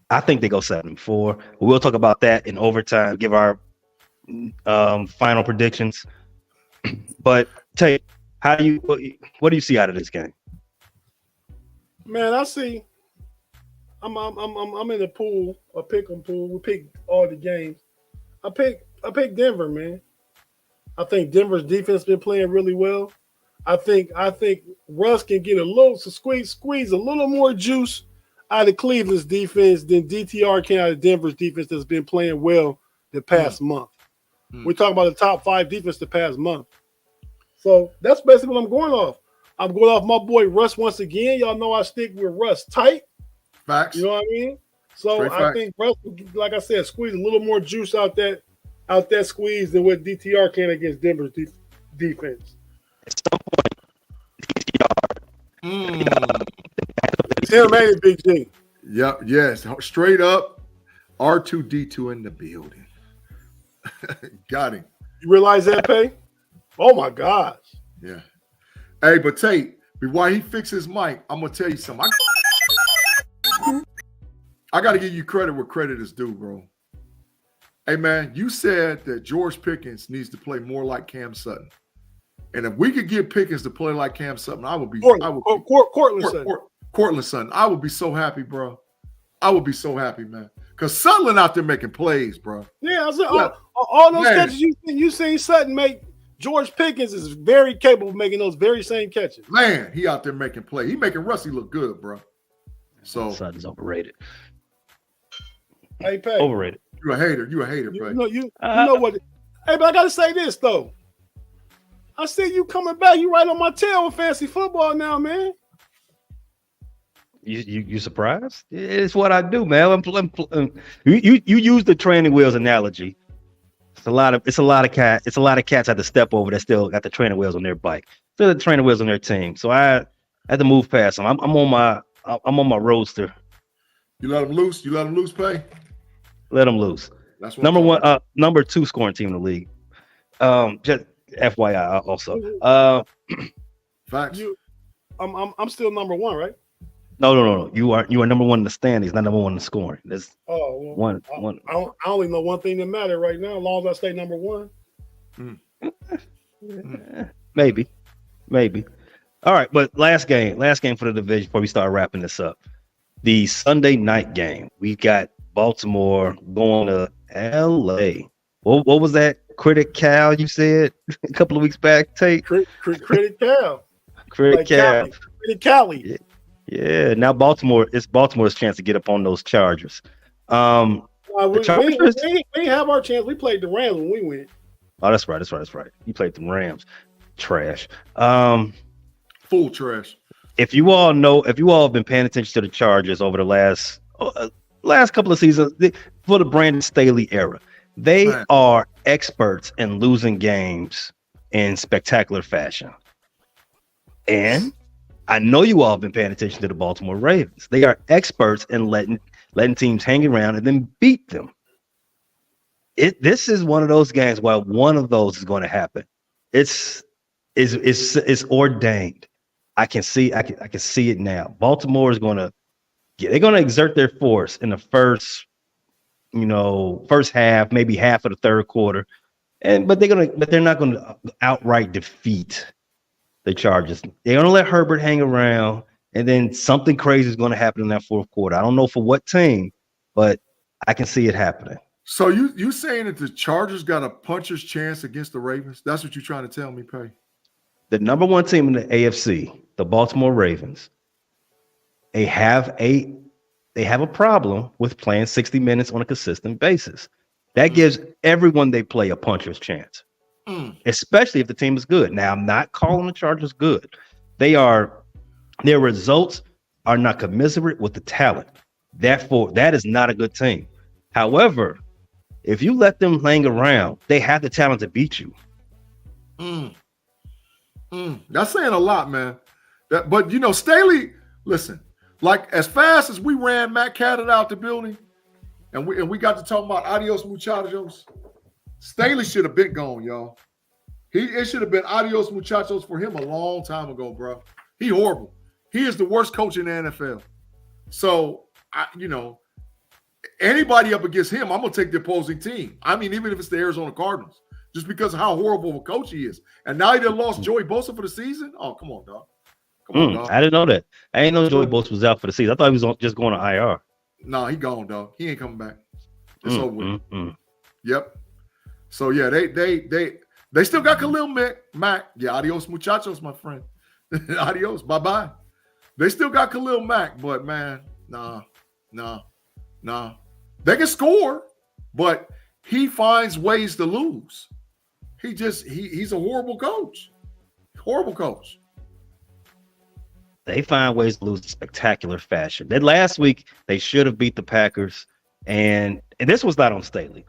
I think they go 7-4. We'll talk about that in overtime. Give our final predictions. But Tate, what do you see out of this game? Man, I see. I'm in the pool, a pick 'em pool. We pick all the games. I pick Denver, man. I think Denver's defense been playing really well. I think Russ can get squeeze a little more juice out of Cleveland's defense than DTR can out of Denver's defense that's been playing well the past month. We're talking about the top 5 defense the past month. So that's basically what I'm going off. I'm going off my boy Russ once again. Y'all know I stick with Russ tight. Facts. You know what I mean? So Straight I facts. think Russ, like I said, squeeze a little more juice out that squeeze than what DTR can against Denver's defense. At some point, Tim ain't Big G. Yep. Yes. Straight up. R2D2 in the building. Got him. You realize that, Pay? Oh my gosh. Yeah. Hey, but Tate, while he fixes his mic, I'm gonna tell you something. I got to give you credit where credit is due, bro. Hey, man, you said that George Pickens needs to play more like Cam Sutton. And if we could get Pickens to play like Cam Sutton, Cortland Sutton, I would be so happy, bro. I would be so happy, man. Because Sutton out there making plays, bro. Yeah, I said, all those catches you seen Sutton make, George Pickens is very capable of making those very same catches. Man, he out there making plays. He making Rusty look good, bro. So Sutton's overrated. Hey, Pay. Overrated. You a hater, Pay. You know what? Hey, but I gotta say this though. I see you coming back. You right on my tail with fantasy football now, man. You surprised? It's what I do, man. You use the training wheels analogy. It's a lot of cats had to step over that still got the training wheels on their bike. Still the training wheels on their team. So I had to move past them. I'm on my roadster. You let them loose? You let them loose, Pay? Let them loose. That's what number 2 scoring team in the league. Just FYI also. Facts. I'm still number 1, right? No. You are number 1 in the standings, not number 1 in the scoring. That's one. I only know one thing that matters right now. As long as I stay number 1. Maybe. All right, but last game for the division before we start wrapping this up. The Sunday night game. We got Baltimore going to LA. What was that? Critic Cal, you said a couple of weeks back, Tate? Critic Cal. Critic Cal. Critic Cali. Yeah. Now it's Baltimore's chance to get up on those Chargers. We have our chance. We played the Rams when we went. Oh, that's right. You played the Rams. Trash. Full trash. If you all have been paying attention to the Chargers over the last couple of seasons for the Brandon Staley era, they are experts in losing games in spectacular fashion. And I know you all have been paying attention to the Baltimore Ravens. They are experts in letting teams hang around and then beat them. This is one of those games where one of those is going to happen. It's ordained. I can see it now. Baltimore is going to exert their force in the first half, maybe half of the third quarter, but they're not going to outright defeat the Chargers. They're going to let Herbert hang around, and then something crazy is going to happen in that fourth quarter. I don't know for what team, but I can see it happening. So you saying that the Chargers got a puncher's chance against the Ravens? That's what you're trying to tell me, Pay? The number 1 team in the AFC, the Baltimore Ravens, they have a problem with playing 60 minutes on a consistent basis. That gives everyone they play a puncher's chance, especially if the team is good. Now, I'm not calling the Chargers good. Their results are not commensurate with the talent. Therefore, that is not a good team. However, if you let them hang around, they have the talent to beat you. That's saying a lot, man. But Staley, listen, like as fast as we ran Matt Cadden out the building, and we got to talk about adios muchachos, Staley should have been gone, y'all. It should have been adios muchachos for him a long time ago, bro. He horrible. He is the worst coach in the NFL. So anybody up against him, I'm gonna take the opposing team. I mean, even if it's the Arizona Cardinals, just because of how horrible of a coach he is. And now he done lost Joey Bosa for the season. Oh, come on, dog. I didn't know that. I didn't know Joey Bosa was out for the season. I thought he was just going to IR. No, he gone, dog. He ain't coming back. It's over with. Yep. So yeah, they They still got Khalil Mack. Yeah, adios, muchachos, my friend. Adios, bye-bye. They still got Khalil Mack, but man, nah. They can score, but he finds ways to lose. He's a horrible coach. Horrible coach. They find ways to lose in spectacular fashion. Then last week they should have beat the Packers, and this was not on Staley.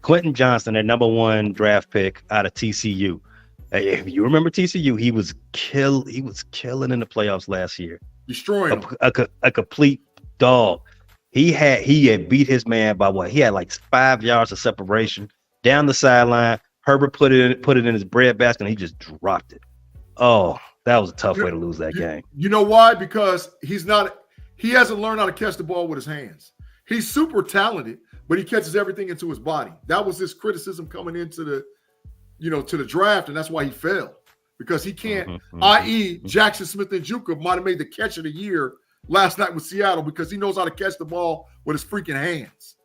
Quentin Johnson, their number 1 draft pick out of TCU. If you remember TCU, he was killing in the playoffs last year. Destroying a complete dog. He had beat his man by what? He had like 5 yards of separation down the sideline. Herbert put it in his breadbasket and he just dropped it. Oh, that was a tough way to lose that game. You know why? Because he hasn't learned how to catch the ball with his hands. He's super talented, but he catches everything into his body. That was his criticism coming into the draft, and that's why he failed. Because he can't, i.e. Jackson Smith-Njigba might have made the catch of the year last night with Seattle because he knows how to catch the ball with his freaking hands.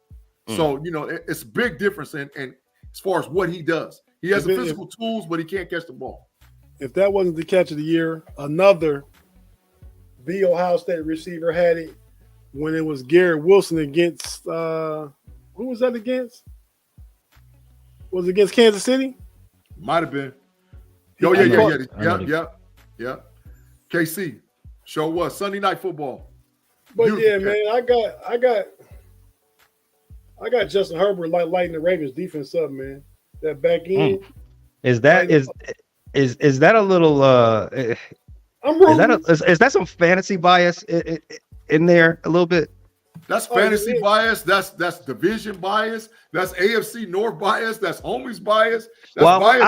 So, it's a big difference in as far as what he does. He has the physical tools, but he can't catch the ball. If that wasn't the catch of the year, another Ohio State receiver had it when it was Garrett Wilson against who was that against? Was it against Kansas City? Might have been. Oh, yeah. KC. Show was Sunday Night Football. But man, I got Justin Herbert lighting the Ravens defense up, man. That back end. Is that a little I'm wrong. Is that some fantasy bias in there a little bit? That's fantasy bias. That's division bias. That's AFC North bias. That's homies bias. That's bias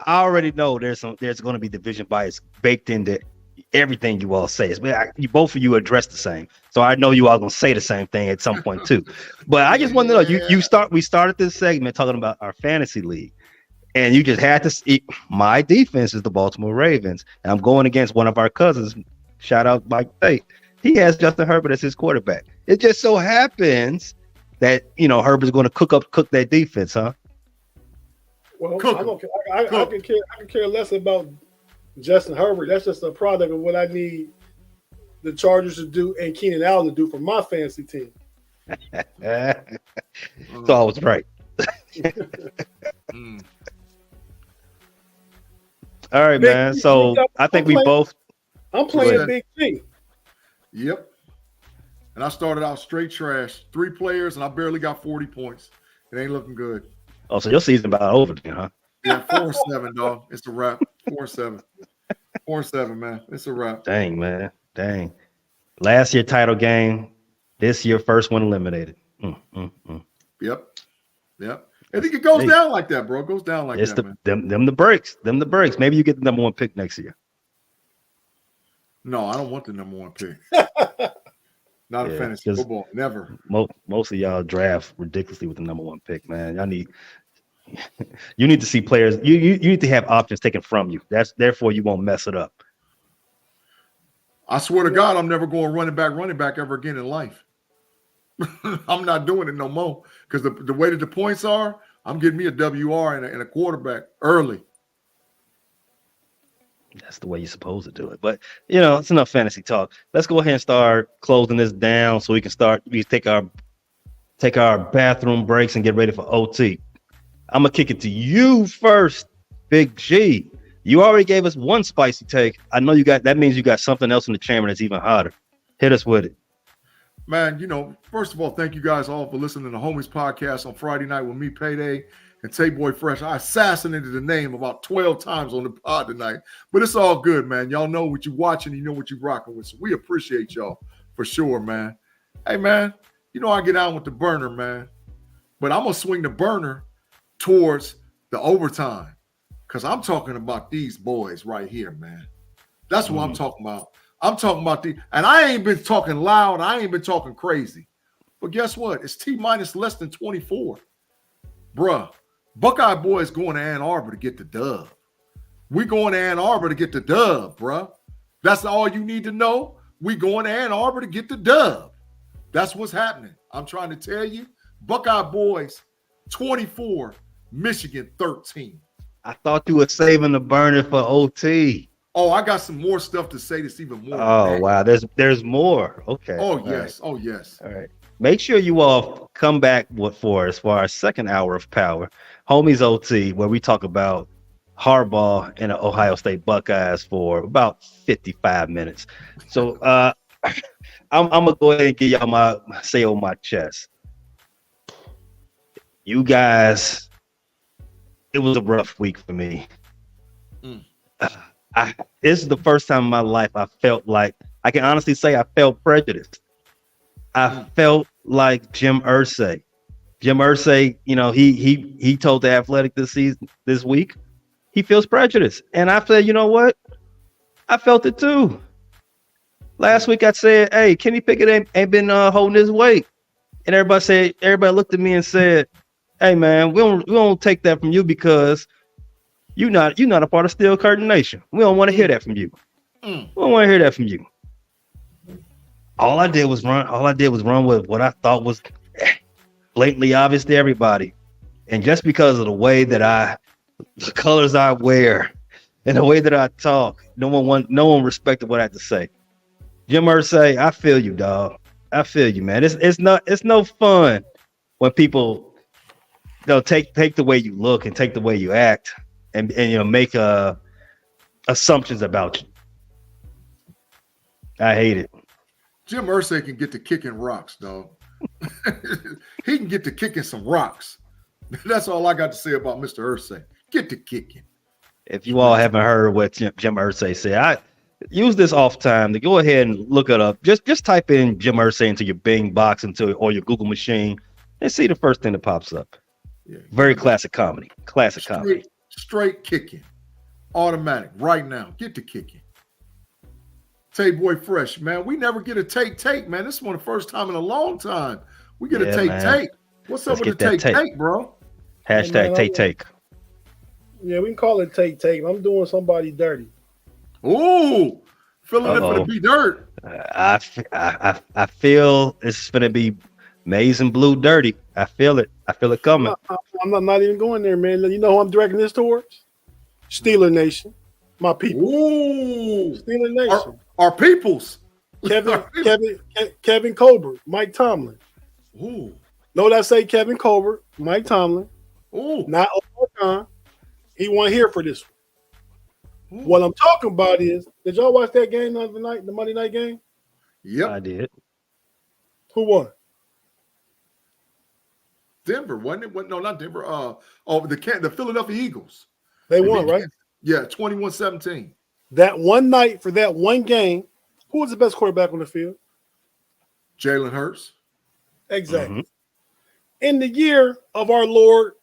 I already know there's going to be division bias baked into everything you all say. Both of you address the same, so I know you all going to say the same thing at some point too. But I just want to know we started this segment talking about our fantasy league. And you just had to see my defense is the Baltimore Ravens. And I'm going against one of our cousins. Shout out Mike Tate. He has Justin Herbert as his quarterback. It just so happens that, Herbert's going to cook that defense, huh? Well, I can care less about Justin Herbert. That's just a product of what I need the Chargers to do and Keenan Allen to do for my fantasy team. So I was right. All right, man. So I think we both. I'm playing Big G. Yep. And I started out straight trash. 3 players, and I barely got 40 points. It ain't looking good. Oh, so your season about over then, huh? Yeah, 4-7, dog. It's a wrap. 4-7. 4-7, man. It's a wrap. Dang, man. Dang. Last year title game. This year first one eliminated. Yep. I think it goes down like that, bro. It goes down like that, man. Them the breaks. Maybe you get the number 1 pick next year. No, I don't want the number 1 pick. Not a fantasy football. Never. Most of y'all draft ridiculously with the number 1 pick, man. You need to see players. You need to have options taken from you. Therefore you won't mess it up. I swear to God, I'm never going running back ever again in life. I'm not doing it no more because the way that the points are, I'm getting me a WR and a quarterback early. That's the way you're supposed to do it. But, it's enough fantasy talk. Let's go ahead and start closing this down so we can take our bathroom breaks and get ready for OT. I'm going to kick it to you first, Big G. You already gave us one spicy take. I know that means you got something else in the chamber that's even hotter. Hit us with it. Man, first of all, thank you guys all for listening to the Homies Podcast on Friday night with me, Payday, and Tate Boy Fresh. I assassinated the name about 12 times on the pod tonight, but it's all good, man. Y'all know what you're watching. You know what you're rocking with, so we appreciate y'all for sure, man. Hey, man, I get out with the burner, man, but I'm going to swing the burner towards the overtime because I'm talking about these boys right here, man. That's what I'm talking about. I'm talking about and I ain't been talking loud. I ain't been talking crazy. But guess what? It's T-minus less than 24. Bruh, Buckeye boys going to Ann Arbor to get the dub. We going to Ann Arbor to get the dub, bruh. That's all you need to know. We going to Ann Arbor to get the dub. That's what's happening. I'm trying to tell you, Buckeye boys 24, Michigan 13. I thought you were saving the burner for OT. Oh, I got some more stuff to say that's even more. Oh, wow. There's more. Okay. Oh, All yes. right. Oh, yes. All right. Make sure you all come back for us for our second hour of power, Homies OT, where we talk about Harbaugh and the Ohio State Buckeyes for about 55 minutes. So I'm gonna go ahead and give y'all my say on my chest. You guys, it was a rough week for me. This is the first time in my life I felt like I can honestly say I felt prejudiced. I felt like Jim Irsay. Jim Irsay, he told the Athletic this week, he feels prejudiced. And I said, you know what? I felt it too. Last week I said, hey, Kenny Pickett ain't been holding his weight. And everybody looked at me and said, hey man, we don't take that from you because you're not a part of Steel Curtain Nation. We don't want to hear that from you. We don't want to hear that from you. All I did was run with what I thought was blatantly obvious to everybody. And just because of the colors I wear and the way that I talk, no one respected what I had to say. Jim Irsay, I feel you, dog. I feel you, man. It's no fun when people take the way you look and take the way you act and make assumptions about you. I hate it. Jim Irsay can get to kicking rocks, dog. He can get to kicking some rocks. That's all I got to say about Mr. Irsay. Get to kicking. If you all haven't heard what Jim Irsay said, I use this off time to go ahead and look it up. Just type in Jim Irsay into your Bing box or your Google machine and see the first thing that pops up. Yeah. Very classic comedy. Comedy. Straight kicking. Automatic. Right now. Get to kicking. Tate Boy Fresh, man. We never get a Tate, man. This is one of the first time in a long time. We get a Tate. What's up with the Tate, bro? Hashtag Tate. Yeah, we can call it Tate. I'm doing somebody dirty. Ooh, feeling it for the be dirt. I feel it's gonna be maize and blue dirty. I feel it. I feel it coming. I'm not even going there, man. You know who I'm directing this towards? Steeler Nation. My people. Ooh. Steeler Nation. Our peoples. Kevin Colbert, Mike Tomlin. Ooh. Know what I say, Kevin Colbert, Mike Tomlin. Ooh. Not all time. He wasn't here for this one. Ooh. What I'm talking about is, did y'all watch that game the other night, the Monday night game? Yep. I did. Who won? Denver, wasn't it? No, not Denver. The Philadelphia Eagles. They won, right? Yeah, 21-17. That one night for that one game, who was the best quarterback on the field? Jalen Hurts. Exactly. Mm-hmm. In the year of our Lord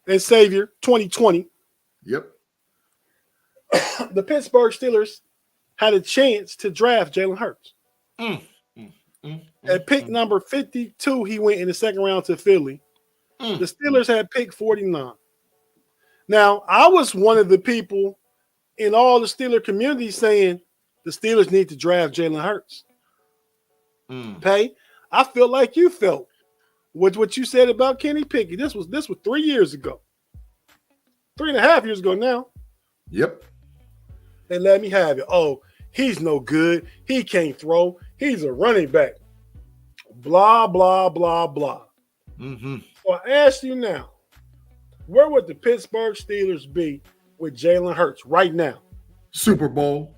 and Savior, 2020. Yep. The Pittsburgh Steelers had a chance to draft Jalen Hurts. At pick number 52, he went in the second round to Philly. The Steelers had pick 49. Now, I was one of the people in all the Steeler community saying the Steelers need to draft Jalen Hurts. Pay, I feel like you felt with what you said about Kenny Pickett. This was 3 years ago. 3.5 years ago now. Yep. They let me have it. Oh, he's no good. He can't throw. He's a running back. Blah, blah, blah, blah. Mm-hmm. So I ask you now, where would the Pittsburgh Steelers be with Jalen Hurts right now? Super Bowl.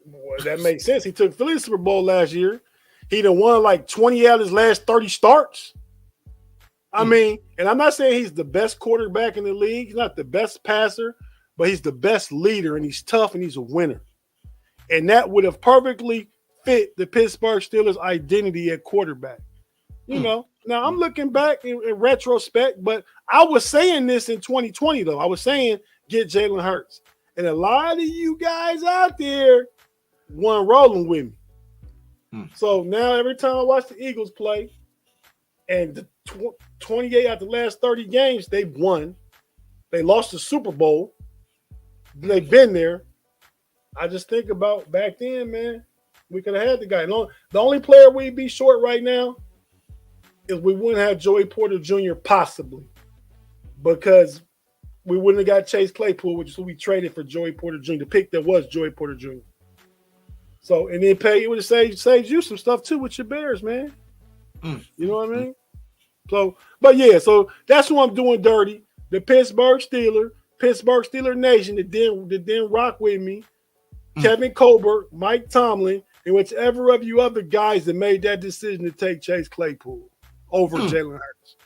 Boy, that makes sense. He took Philly to the Super Bowl last year. He done won like 20 out of his last 30 starts. I mean, and I'm not saying he's the best quarterback in the league. He's not the best passer, but he's the best leader, and he's tough, and he's a winner. And that would have perfectly fit the Pittsburgh Steelers' identity at quarterback. You know, now I'm looking back in retrospect, but I was saying this in 2020, though. I was saying get Jalen Hurts. And a lot of you guys out there weren't rolling with me. So now every time I watch the Eagles play, and the 28 out of the last 30 games, they've won. They lost the Super Bowl. They've been there. I just think about back then, man. We could have had the guy. The only player we'd be short right now is we wouldn't have Joey Porter Jr. possibly. because we wouldn't have got Chase Claypool, which is who we traded for Joey Porter Jr. The pick that was Joey Porter Jr. So, and then pay, it would have saved you some stuff too with your Bears, man. You know what I mean? So, but yeah, so that's who I'm doing dirty. The Pittsburgh Steeler Nation that didn't rock with me. Kevin Colbert, Mike Tomlin, and whichever of you other guys that made that decision to take Chase Claypool over Jalen Hurts.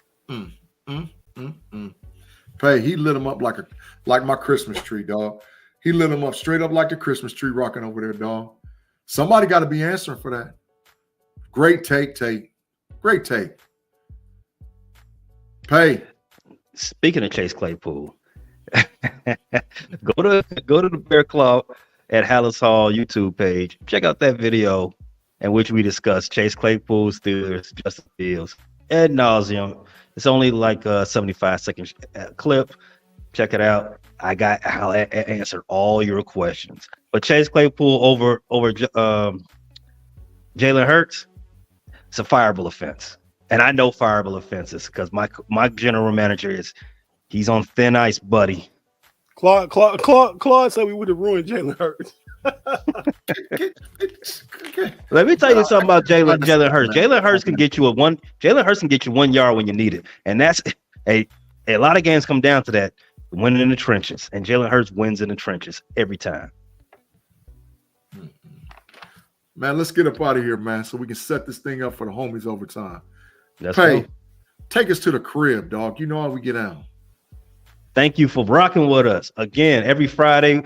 Hey, he lit him up like my Christmas tree, dog. He lit him up straight up like the Christmas tree rocking over there, dog. Somebody got to be answering for that. Great take, Tate. Great take. Pay. Speaking of Chase Claypool, go to the Bear Claw at Hallis Hall YouTube page. Check out that video in which we discuss Chase Claypool, Steelers, Justin Fields ad nauseum. It's only like a 75-second clip. Check it out. I'll answer all your questions. But Chase Claypool over Jalen Hurts, it's a fireable offense. And I know fireable offenses because my general manager he's on thin ice, buddy. Claude said we would have ruined Jalen Hurts. Let me tell you something about Jalen Hurts. Jalen Hurts can get you 1 yard when you need it. And that's a lot of games come down to that. Winning in the trenches. And Jalen Hurts wins in the trenches every time. Man, let's get up out of here, man, so we can set this thing up for the homies overtime. That's Hey, take us to the crib, dog. You know how we get out. Thank you for rocking with us. Again, every Friday,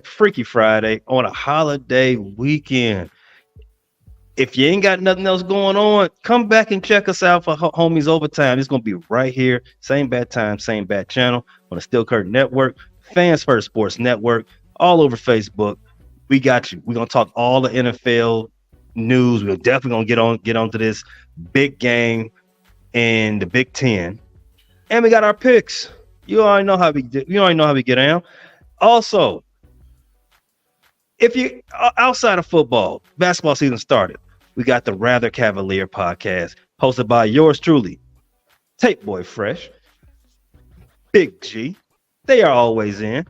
#Freaky Friday on a holiday weekend. If you ain't got nothing else going on, come back and check us out for Homies Overtime. It's going to be right here. Same bad time, same bad channel on the Steel Curtain Network, Fans First Sports Network, all over Facebook. We got you. We're going to talk all the NFL news. We're definitely going to get onto this big game in the Big Ten. And we got our picks. You already know how we get down. Also, if you outside of football, basketball season started. We got the Rather Cavalier podcast hosted by yours truly, Tate Boy Fresh, Big G. They are always in.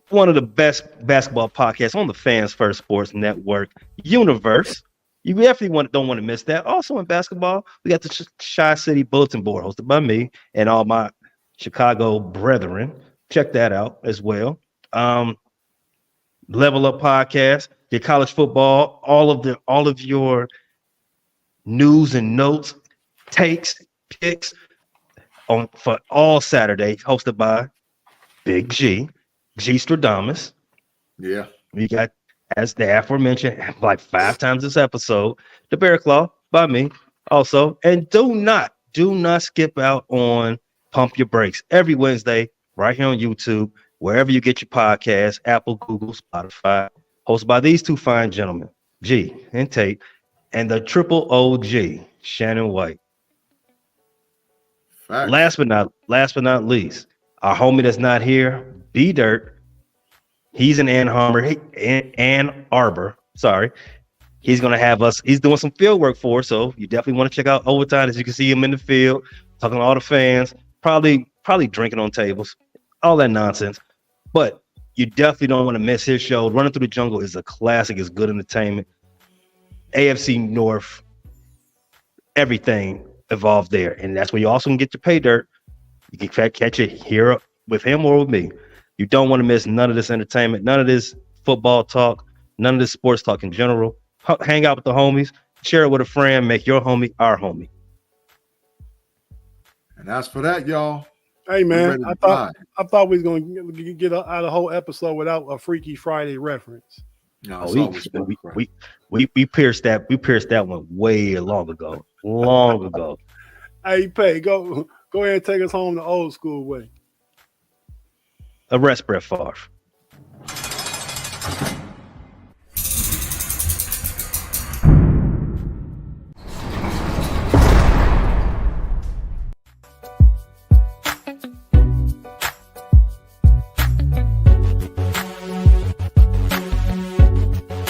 One of the best basketball podcasts on the Fans First Sports Network universe. You definitely don't want to miss that. Also in basketball, we got the Chi City Bulletin Board hosted by me and all my Chicago brethren. Check that out as well. Level Up Podcast, your college football, all of your news and notes, takes, picks for all Saturday, hosted by Big G Stradamus. Yeah. We got, as the aforementioned, like 5 times this episode, the Bear Claw by me also. And do not skip out on Pump Your Brakes every Wednesday right here on YouTube, wherever you get your podcasts, Apple, Google, Spotify, hosted by these two fine gentlemen, G and Tate, and the triple OG, Shannon White. Facts. Last but not least, our homie that's not here, B Dirt. He's in Ann Arbor. Sorry. He's going to have us. He's doing some field work for us, so you definitely want to check out Overtime. As you can see him in the field, talking to all the fans, probably drinking on tables, all that nonsense. But you definitely don't want to miss his show. Running Through the Jungle is a classic. It's good entertainment. AFC North, everything evolved there. And that's where you also can get your pay dirt. You can catch it here with him or with me. You don't want to miss none of this entertainment, none of this football talk, none of this sports talk in general. Hang out with the homies, share it with a friend, make your homie our homie. And as for that, y'all. Hey man, I thought we was gonna get out a whole episode without a Freaky Friday reference. No, we pierced that one way long ago. Hey, Pay, go ahead and take us home the old school way. Arrest Brett Favre.